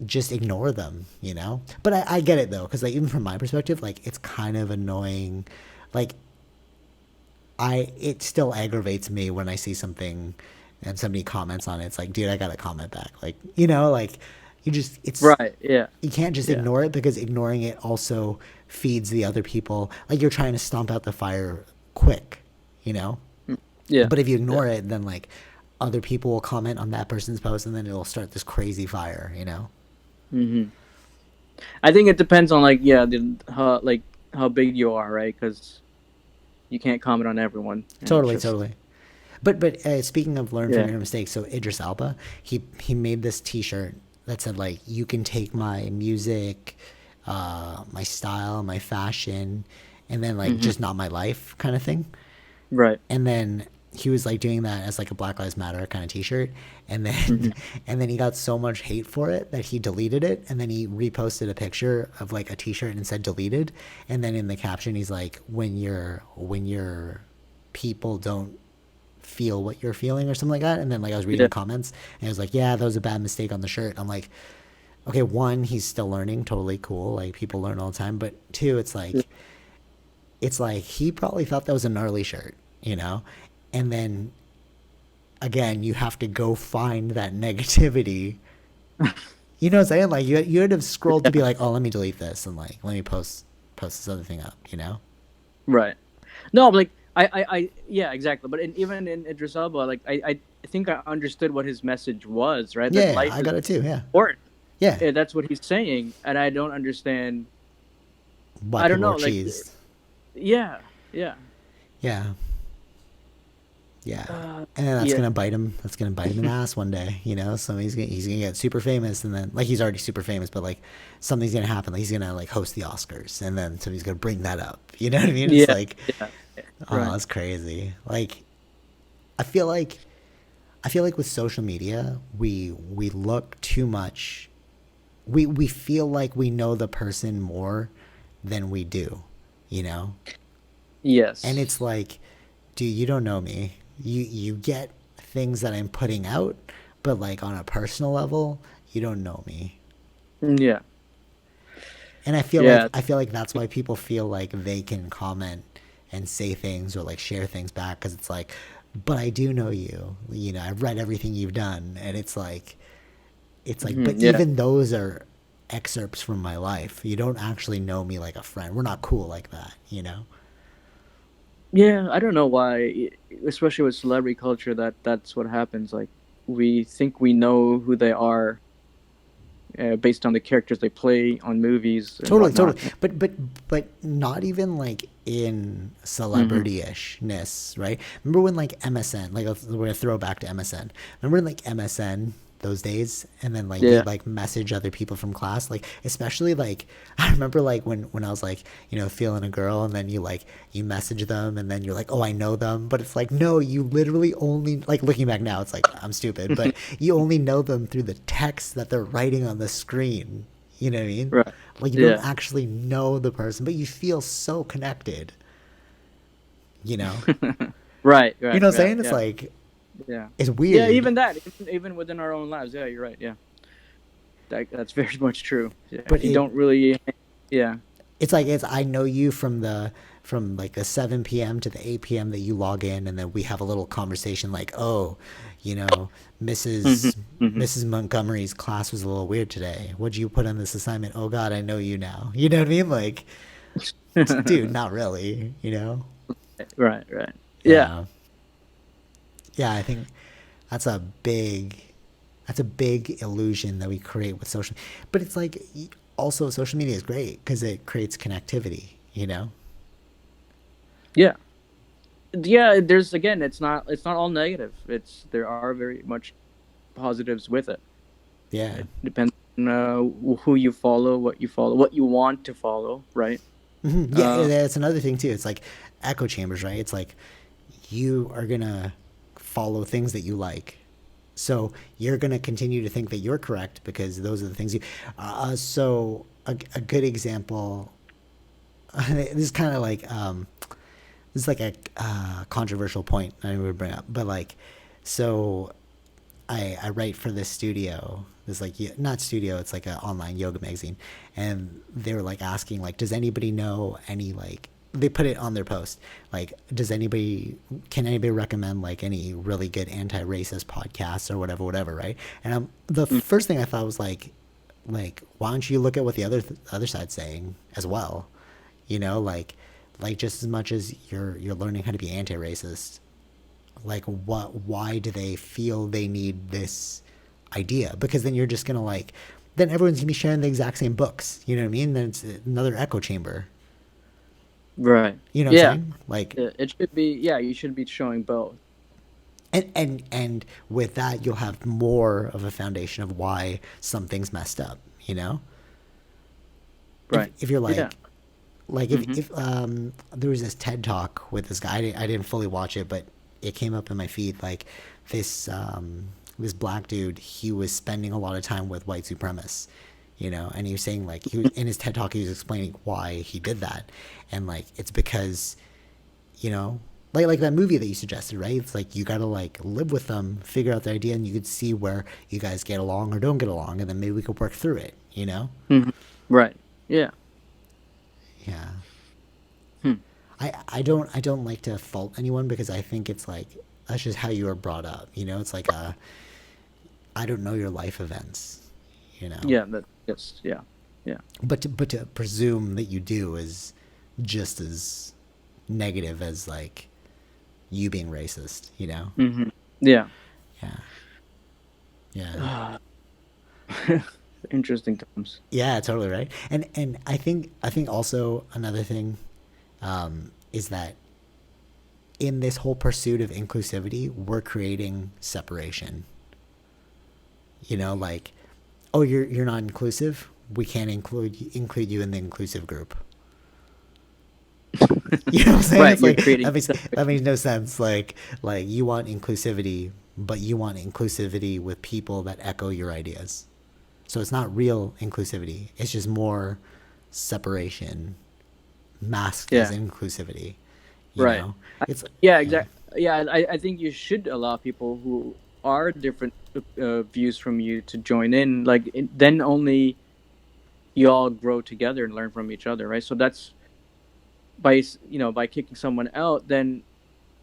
just ignore them, you know. But I get it though, because like even from my perspective, like it's kind of annoying. Like it still aggravates me when I see something and somebody comments on it. It's like, dude, I gotta comment back. Like, you know, like you just it's Right. Yeah. you can't just Yeah. ignore it, because ignoring it also feeds the other people. Like you're trying to stomp out the fire quick, you know. Yeah. But if you Yeah. ignore it, then like other people will comment on that person's post, and then it'll start this crazy fire, you know. Hmm. I think it depends on like yeah, how big you are, right? Because you can't comment on everyone, and it's Totally, just totally. But speaking of learn from yeah. your mistakes, so Idris Elba, he made this T-shirt that said like, you can take my music, my style, my fashion, and then like Hmm. just not my life kind of thing. Right. And then he was like doing that as like a Black Lives Matter kind of T-shirt, and then Hmm. and then he got so much hate for it that he deleted it, and then he reposted a picture of like a T-shirt and said deleted, and then in the caption he's like, when your people don't feel what you're feeling or something like that. And then like I was reading Yeah. the comments, and it was like, yeah, that was a bad mistake on the shirt. I'm like, okay, one, he's still learning, totally cool, like people learn all the time. But two, Yeah. it's like he probably thought that was a gnarly shirt, you know. And then again, you have to go find that negativity. You know what I'm saying? Like you'd have scrolled to be like, oh, let me delete this, and like let me post this other thing up, you know. Right. No, but, like yeah, exactly. But even in Idris Elba, like I think I understood what his message was, right? That Yeah, life I is got it too. Yeah, important. yeah. That's what he's saying, and I don't understand. Why I don't people are know, like cheesed. yeah, yeah, Yeah. Yeah, uh, and then that's yeah, gonna bite him. That's gonna bite him in the ass one day, you know. So he's gonna get super famous, and then like he's already super famous, but like something's gonna happen. Like he's gonna like host the Oscars, and then somebody's gonna bring that up. You know what I mean? It's yeah, like, yeah, yeah. oh, Right. that's crazy. Like I feel like I feel like with social media, we look too much. We feel like we know the person more than we do, you know. And Yes. it's like, dude, you don't know me. You get things that I'm putting out, but like on a personal level, you don't know me. Yeah. And Yeah. I feel like that's why people feel like they can comment and say things or like share things back, because it's like, but I do know you. You know, I've read everything you've done, and it's like, but Hmm. Yeah. even those are excerpts from my life. You don't actually know me like a friend. We're not cool like that, you know. Yeah. I don't know why, especially with celebrity culture, that's what happens. Like we think we know who they are based on the characters they play on movies and Totally, whatnot. totally. But not even like in Hmm. celebrity-ishness, right? Remember when like MSN, like we're gonna throw back to MSN. Remember when like MSN those days, and then like Yeah. you'd like message other people from class, like especially like I remember like when I was like, you know, feeling a girl, and then you message them, and then you're like, oh, I know them, but it's like, no, you literally only, like looking back now, it's like I'm stupid, but you only know them through the text that they're writing on the screen. You know what I mean? Right. Like you don't Yeah. actually know the person, but you feel so connected. You know? Right. You Right. know what I'm Yeah. saying? It's Yeah. like Yeah. it's Yeah. weird, Even that, even within our own lives. Yeah. You're right. Yeah. That's very much true. Yeah. but You don't really. Yeah. it's like I know you from like the 7 p.m. to the 8 p.m. that you log in, and then we have a little conversation like, oh, you know, Hmm. Mrs. Hmm. Mrs. Montgomery's class was a little weird today. What'd you put on this assignment? Oh God, I know you now. You know what I mean? Like, dude, not really. You know? Right. Right. Yeah. Yeah, yeah. I think that's a big that's a big illusion that we create with social. But it's like also social media is great because it creates connectivity. You know? Yeah. Yeah. There's again. It's not all negative. There are very much positives with it. Yeah. It depends on who you follow, what you want to follow. Right. Mhm. Yeah, Uh. that's another thing too. It's like echo chambers, right? It's like you are gonna follow things that you like. So you're gonna continue to think that you're correct because those are the things you. So a good example. This is kind of like this is like a controversial point I would bring up, but like, so I write for this studio. This like not studio. It's like an online yoga magazine, and they were like asking like, does anybody know any like they put it on their post like, can anybody recommend like any really good anti-racist podcasts or whatever, right? And the first thing I thought was like why don't you look at what the other side's saying as well, like just as much as you're learning how to be anti-racist, like why do they feel they need this idea? Because then you're just gonna like then everyone's gonna be sharing the exact same books, you know what I mean? Then it's another echo chamber. Right. You know what I'm Yeah. saying? Like, It should be. Yeah, you should be showing both. and with that you'll have more of a foundation of why something's messed up, Right. if you're Yeah. like Mm-hmm. if there was this TED talk with this guy. I didn't fully watch it, but it came up in my feed. Like this black dude, he was spending a lot of time with white supremacists, and he was saying like he was in his TED talk. He was explaining why he did that, and like it's because, like that movie that you suggested, right? It's like you gotta like live with them, figure out the idea, and you could see where you guys get along or don't get along, and then maybe we could work through it. Hmm. Right. Yeah. Yeah. Hmm. I don't like to fault anyone because I think it's like that's just how you were brought up. It's like I don't know your life events. Yeah. That. Yes. Yeah. Yeah. But to presume that you do is just as negative as like you being racist. Mm-hmm. Yeah. Yeah. Yeah. Interesting times. Yeah. Totally right. And I think also another thing is that in this whole pursuit of inclusivity, we're creating separation. Like, oh, you're not inclusive. We can't include you in the inclusive group. You know what I'm saying? Right. It's You're like creating. that makes no sense. Like you want inclusivity, but you want inclusivity with people that echo your ideas. So it's not real inclusivity. It's just more separation masked as Yeah. inclusivity. You Right. know, it's Yeah. yeah, Exactly. Yeah. I think you should allow people who are different views from you to join in. Like then only you all grow together and learn from each other. Right. So that's by kicking someone out, then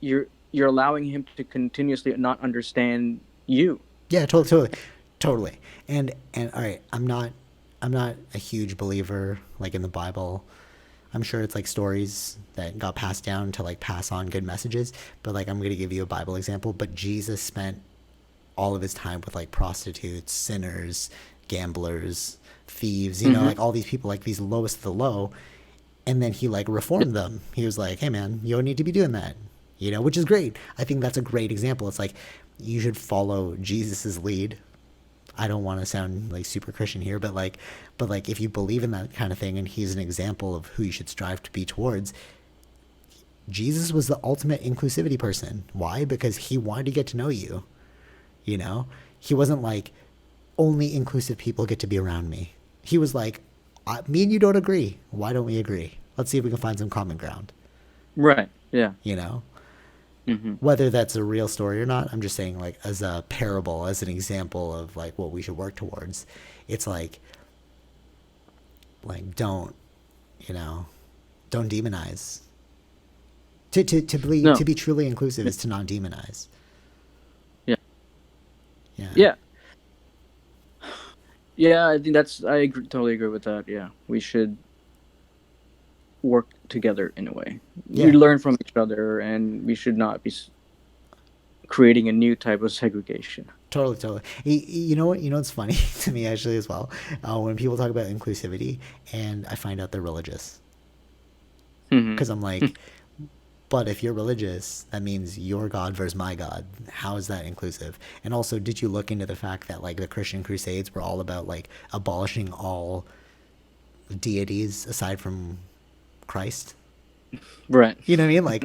you're allowing him to continuously not understand you. yeah, totally. And all right, I'm not a huge believer like in the Bible. I'm sure it's like stories that got passed down to like pass on good messages, but like I'm going to give you a Bible example, but Jesus spent all of his time with like prostitutes, sinners, gamblers, thieves, Mm-hmm. like all these people, like these lowest of the low, and then he like reformed them. He was like, hey man, you don't need to be doing that, which is great. I think that's a great example. It's like you should follow Jesus's lead. I don't want to sound like super Christian here, but like if you believe in that kind of thing and he's an example of who you should strive to be towards, Jesus was the ultimate inclusivity person. Why? Because he wanted to get to know you. You know, he wasn't like only inclusive people get to be around me. He was like, me and you don't agree. Why don't we agree? Let's see if we can find some common ground. Right. Yeah. You know, Mm-hmm. whether that's a real story or not, I'm just saying like as a parable, as an example of like what we should work towards. It's like don't, you know, don't demonize. To No. be truly inclusive is to not demonize. Yeah. Yeah. Yeah. Yeah. I think totally agree with that. Yeah. We should work together in a way. We Yeah. learn from each other, and we should not be creating a new type of segregation. Totally. You know what? You know what's funny to me actually as well. When people talk about inclusivity, and I find out they're religious, Mm-hmm. because I'm like, but if you're religious, that means your God versus my God. How is that inclusive? And also, did you look into the fact that like the Christian Crusades were all about like abolishing all deities aside from Christ? Right. You know what I mean? Like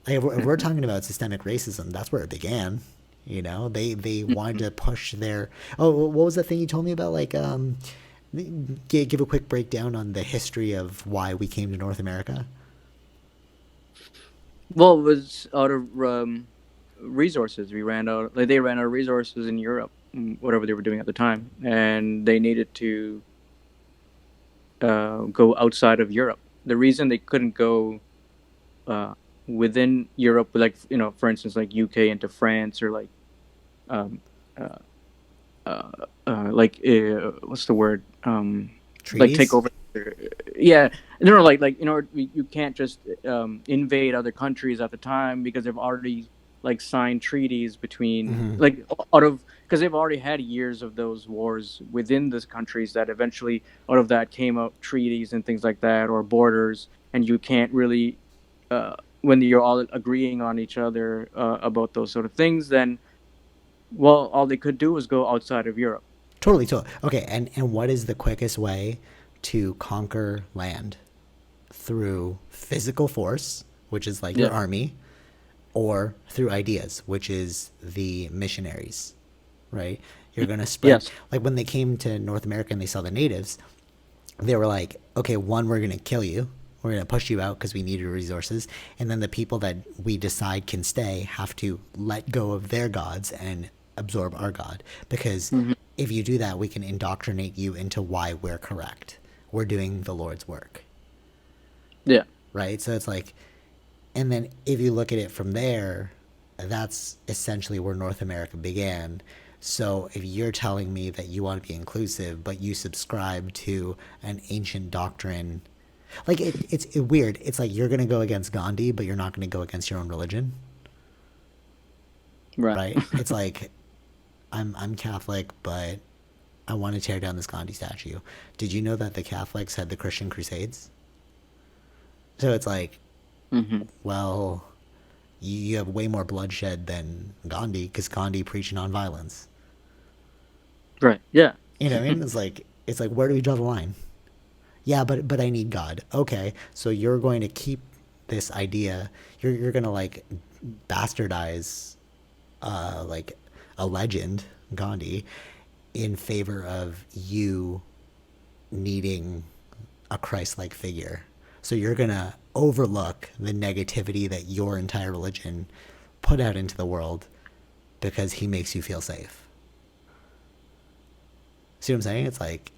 Like if we're talking about systemic racism, that's where it began. You know, they wanted to push their. Oh, what was that thing you told me about? Like, give a quick breakdown on the history of why we came to North America. Well, it was out of resources. We ran out. Like they ran out of resources in Europe, whatever they were doing at the time, and they needed to go outside of Europe. The reason they couldn't go uh, within Europe, like for instance, like UK into France or um, uh, uh, what's the word? Like take Treaties. over. Yeah, no, like you can't just invade other countries at the time because they've already like signed treaties between Mm-hmm. like out of because they've already had years of those wars within those countries that eventually out of that came up treaties and things like that or borders, and you can't really when you're all agreeing on each other about those sort of things, then well, all they could do was go outside of Europe. Totally, totally. Okay, and what is the quickest way to conquer land? Through physical force, which is like your Yeah. army, or through ideas, which is the missionaries, right? You're going to spread, Yes. like when they came to North America and they saw the natives, they were like, okay, one, we're going to kill you. We're going to push you out because we need your resources. And then the people that we decide can stay have to let go of their gods and absorb our God. Because Hmm. if you do that, we can indoctrinate you into why we're correct. We're doing the Lord's work, Yeah. right? So it's like, and then if you look at it from there, that's essentially where North America began. So if you're telling me that you want to be inclusive, but you subscribe to an ancient doctrine, like it's weird. It's like you're going to go against Gandhi, but you're not going to go against your own religion, Right. right? It's like I'm Catholic, but I want to tear down this Gandhi statue. Did you know that the Catholics had the Christian Crusades? So it's like, Hmm. well, you have way more bloodshed than Gandhi because Gandhi preached nonviolence. Right. Yeah. You know what I mean? It's like where do we draw the line? Yeah, but I need God. Okay, so you're going to keep this idea. You're gonna like bastardize like a legend, Gandhi, in favor of you needing a Christ-like figure. So you're gonna overlook the negativity that your entire religion put out into the world because he makes you feel safe. See what I'm saying? It's like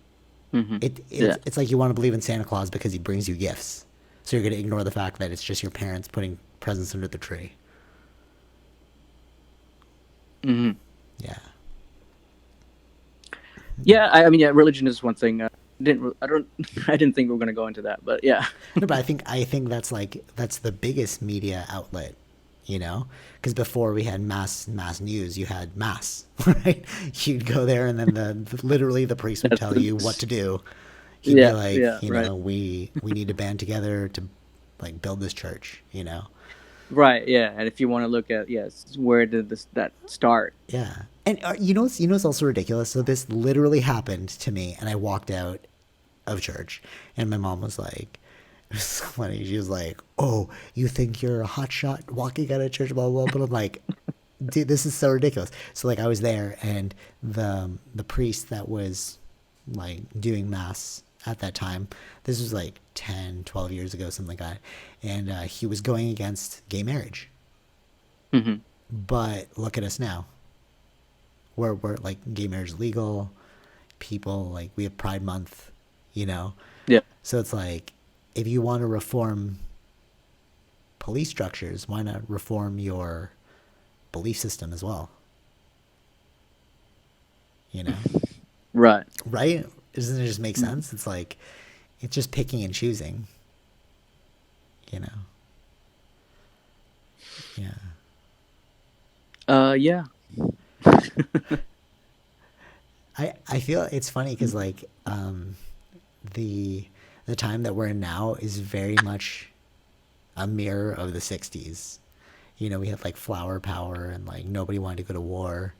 Hmm. it's Yeah. it's like you want to believe in Santa Claus because he brings you gifts. So you're gonna ignore the fact that it's just your parents putting presents under the tree. Hmm. Yeah. Yeah. I mean, yeah. Religion is one thing. I don't. I didn't think we were going to go into that, but yeah. No, but I think that's like that's the biggest media outlet, you know, because before we had mass news, you had mass, right? You'd go there, and then literally the priest would tell you what That's, to do. He'd be yeah. like, Yeah. Right. we need to band together to like build this church, you know. Right. Yeah. And if you want to look at yes, where did this that start? Yeah. And you know, it's also ridiculous. So this literally happened to me, and I walked out of church, and my mom was like, it was so funny. She was like, "Oh, you think you're a hot shot walking out of church, blah blah." Blah. But I'm like, dude, this is so ridiculous. So like, I was there, and the priest that was like doing mass at that time, this was like 10, 12 years ago, something like that, and he was going against gay marriage. Hmm. But look at us now. We're like gay marriage is legal. People like we have Pride Month, you know. Yeah. So it's like if you want to reform police structures, why not reform your belief system as well? You know, Right. right? Doesn't it just make Mhm. sense? It's like it's just picking and choosing. You know, yeah. Yeah. I feel it's funny because like the the time that we're in now is very much a mirror of the 60s. You know, we had like flower power and like nobody wanted to go to war,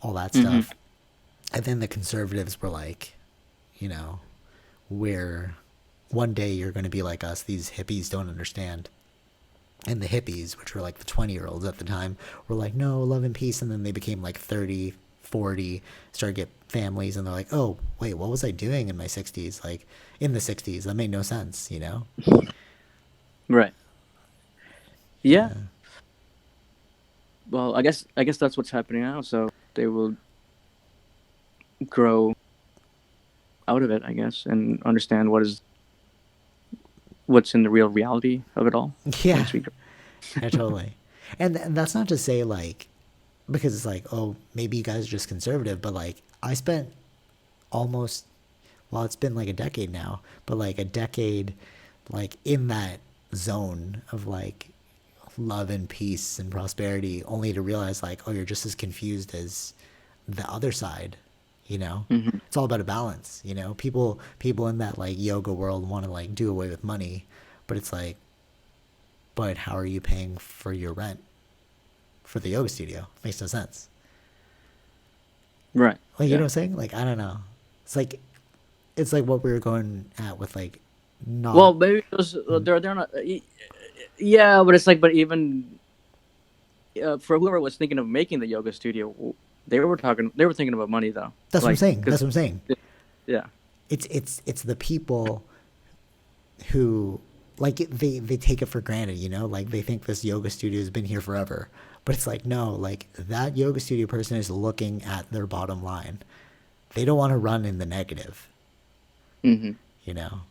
all that Hmm. stuff. And then the conservatives were like, you know, we're one day you're going to be like us. These hippies don't understand. And the hippies, which were like the 20-year-olds at the time, were like, no, love and peace. And then they became like 30, 40, started to get families. And they're like, oh, wait, what was I doing in my 60s? Like in the 60s, that made no sense, you know? Right. Yeah. Yeah. Well, I guess that's what's happening now. So they will grow out of it, I guess, and understand what's in the real reality of it all Yeah. once we grow. Yeah, totally. And that's not to say like, because it's like, oh, maybe you guys are just conservative, but like I spent almost, well, it's been like a decade now, but like a decade like in that zone of like love and peace and prosperity, only to realize like, oh, you're just as confused as the other side, you know? Hmm. It's all about a balance, you know? People in that like yoga world want to like do away with money, but it's like, but how are you paying for your rent for the yoga studio? Makes no sense. Right. Like, you know Yeah. what I'm saying? Like, I don't know. It's like what we were going at with like not. Well, maybe those they're not. Yeah, but it's like, but even for whoever was thinking of making the yoga studio, they were thinking about money though, That's what I'm like saying. because That's what I'm saying. yeah. It's the people who like they take it for granted, you know, like they think this yoga studio has been here forever, but it's like no, like that yoga studio person is looking at their bottom line. They don't want to run in the negative, Hmm. you know.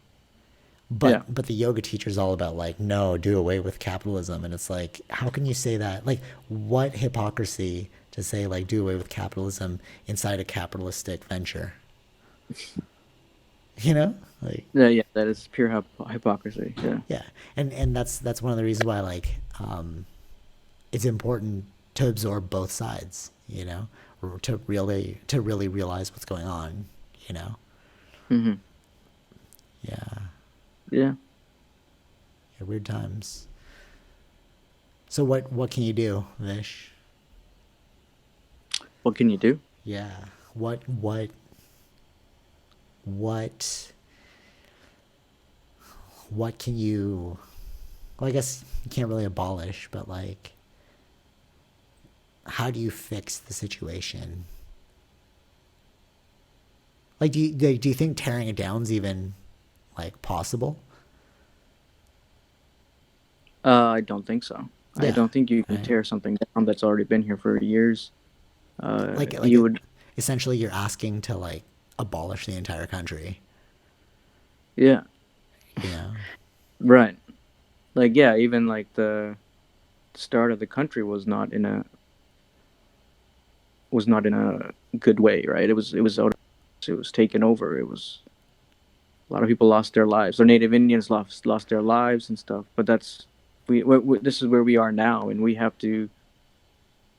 Yeah. But the yoga teacher is all about like no, do away with capitalism, and it's like how can you say that? Like what hypocrisy to say like do away with capitalism inside a capitalistic venture, you know? Like Yeah, yeah, that is pure hypocrisy. Yeah. yeah, and that's one of the reasons why like it's important to absorb both sides, you know, or to really realize what's going on, you know. Hmm. Yeah, Yeah. yeah, weird times. So what can you do, Vish? What can you do? Yeah, what what can you? Well, I guess you can't really abolish, but like, how do you fix the situation? Like, do you think tearing it down's even like possible? I don't think so. I Yeah, don't think you can right. tear something down that's already been here for years. Like You would, essentially you're asking to like abolish the entire country, yeah, you know? right. Like, yeah, even like the start of the country was not in a good way, right? It was out. It was taken over. It was a lot of people lost their lives. Or Native Indians lost their lives and stuff. But that's this is where we are now, and we have to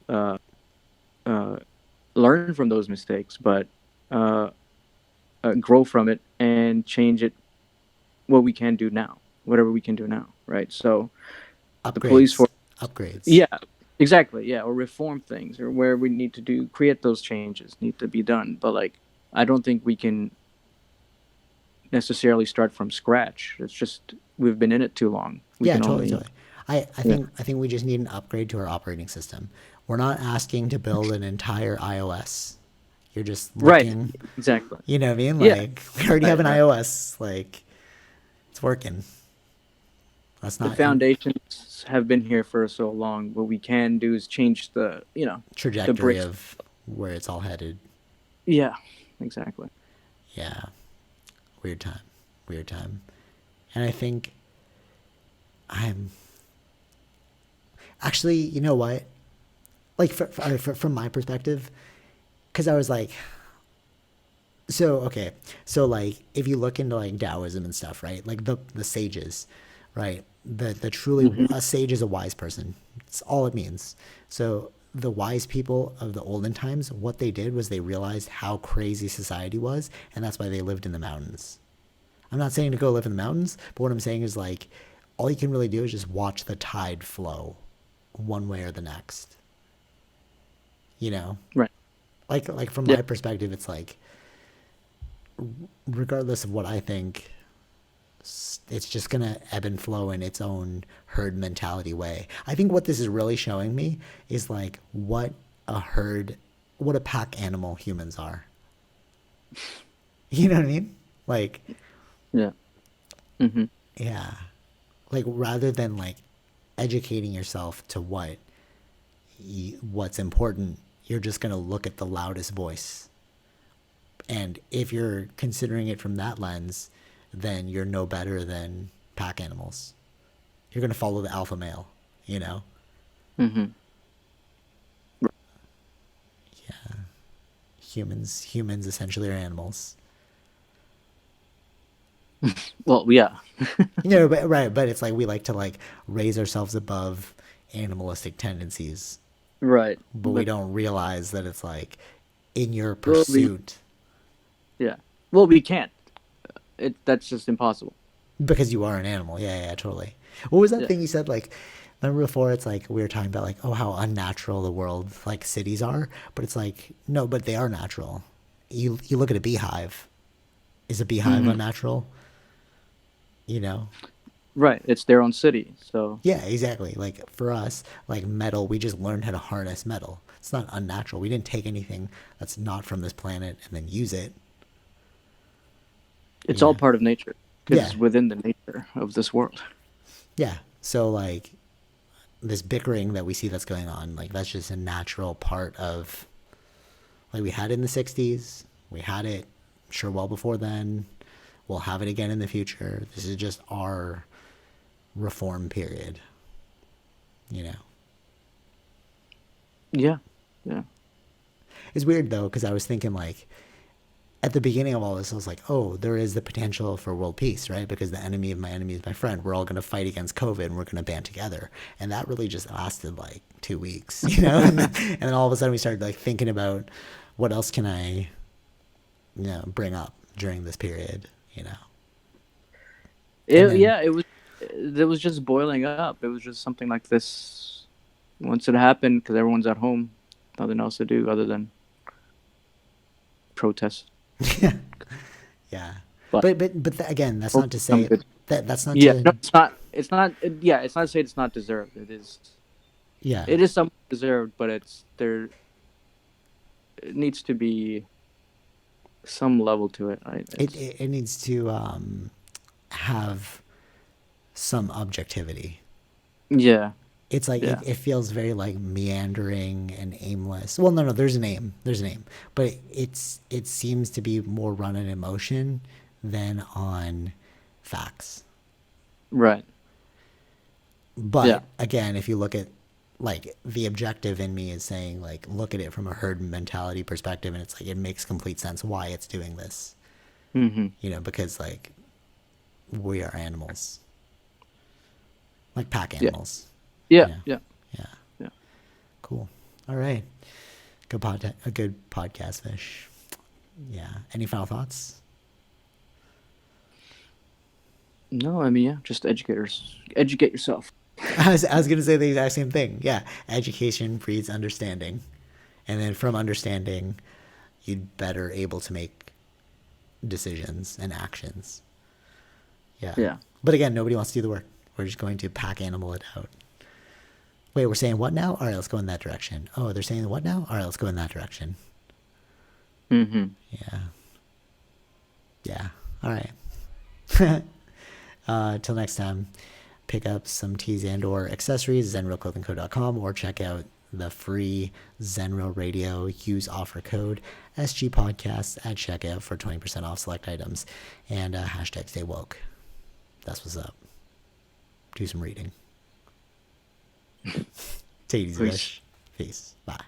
uh, uh, learn from those mistakes, but uh, grow from it and change it. What we can do now, whatever we can do now, right? So the police Upgrades, force, upgrades. yeah, exactly, yeah, or reform things, or where we need to do create those changes need to be done. But like, I don't think we can necessarily start from scratch. It's just we've been in it too long. We Yeah, can totally, only, totally. yeah, I think we just need an upgrade to our operating system. We're not asking to build an entire iOS. You're just right, looking, exactly, you know what I mean? yeah, Like we already have right, an right. iOS. Like it's working. That's The not in foundations have been here for so long. What we can do is change the trajectory bricks. of where it's all headed. Yeah, exactly. Yeah, weird time, weird time. And I think I'm actually, you know what? Like from my perspective, because I was like, so okay, so like if you look into like Taoism and stuff, right? Like the sages, right? The truly Hmm. a sage is a wise person. It's all it means. So the wise people of the olden times, what they did was they realized how crazy society was, and that's why they lived in the mountains. I'm not saying to go live in the mountains, but what I'm saying is like all you can really do is just watch the tide flow one way or the next. You know? Right. Like from Yeah. my perspective, it's like regardless of what I think It's just going to ebb and flow in its own herd mentality way. I think what this is really showing me is like what a herd, what a pack animal humans are. You know what I mean? Like, Yeah. Mm-hmm. yeah. Like rather than like educating yourself to what's important, you're just going to look at the loudest voice. And if you're considering it from that lens, then you're no better than pack animals. You're going to follow the alpha male, you know? Mm-hmm. Yeah. Humans essentially are animals. Well, yeah. You know, but right, but it's like we like to like raise ourselves above animalistic tendencies, Right. but we But don't realize that it's like in your well, pursuit yeah. Well, we can't. That's just impossible. because you are an animal. Yeah, yeah, totally. What was that Yeah. thing you said? Like, remember before? It's like we were talking about like, oh, how unnatural the world like cities are, but it's like no, but they are natural. You look at a beehive. Is a beehive Mm-hmm. unnatural? You know? Right. It's their own city. So Yeah, exactly. Like for us, like metal, we just learned how to harness metal. It's not unnatural. We didn't take anything that's not from this planet and then use it. it's You all know? part of nature because Yeah, it's within the nature of this world. yeah. So like this bickering that we see that's going on, like that's just a natural part of like we had it in the '60s. We had it sure well before then. We'll have it again in the future. This is just our reform period, you know. Yeah. Yeah. It's weird though because I was thinking like at the beginning of all this, I was like, oh, there is the potential for world peace, right? Because the enemy of my enemy is my friend. We're all going to fight against COVID and we're going to band together. And that really just lasted like 2 weeks, you know? And then all of a sudden we started like thinking about what else can I, bring up during this period, you know? And then, Yeah. It was just boiling up. It was just something like this. Once it happened, because everyone's at home, nothing else to do other than protest. yeah. But But again, that's not to hopefully some say good. that's not Yeah. to, No, it's not. It's not. Yeah. It's not to say it's not deserved. It is. yeah. It is somewhat deserved, but it's there. It needs to be some level to it. It's It needs to have some objectivity. yeah. It's like Yeah. it feels very like meandering and aimless. Well, no, there's an aim, but it seems to be more run on emotion than on facts. Right. Yeah. But again, if you look at like the objective in me is saying like look at it from a herd mentality perspective, and it's like it makes complete sense why it's doing this. Mm-hmm. Because like we are animals, like pack Yeah. animals. Yeah. Yeah, Yeah. yeah, Yeah. cool. All right. A good podcast, Fish. Yeah. Any final thoughts? No, I mean, yeah, just educators. Educate yourself. I was going to say the exact same thing. Yeah. Education breeds understanding. And then from understanding, you'd better able to make decisions and actions. Yeah. Yeah. But again, nobody wants to do the work. We're just going to pack animal it out. Wait, we're saying what now? All right, let's go in that direction. Oh, they're saying what now? All right, let's go in that direction. Mm-hmm. Yeah. Yeah. All right. Till next time, pick up some teas and or accessories, zenroclothingco.com, or check out the free Zenro Radio. Use offer code SGPodcast at checkout for 20% off select items. And hashtag stay woke. That's what's up. Do some reading. Take it easy, Peace. Vish. Peace. Bye.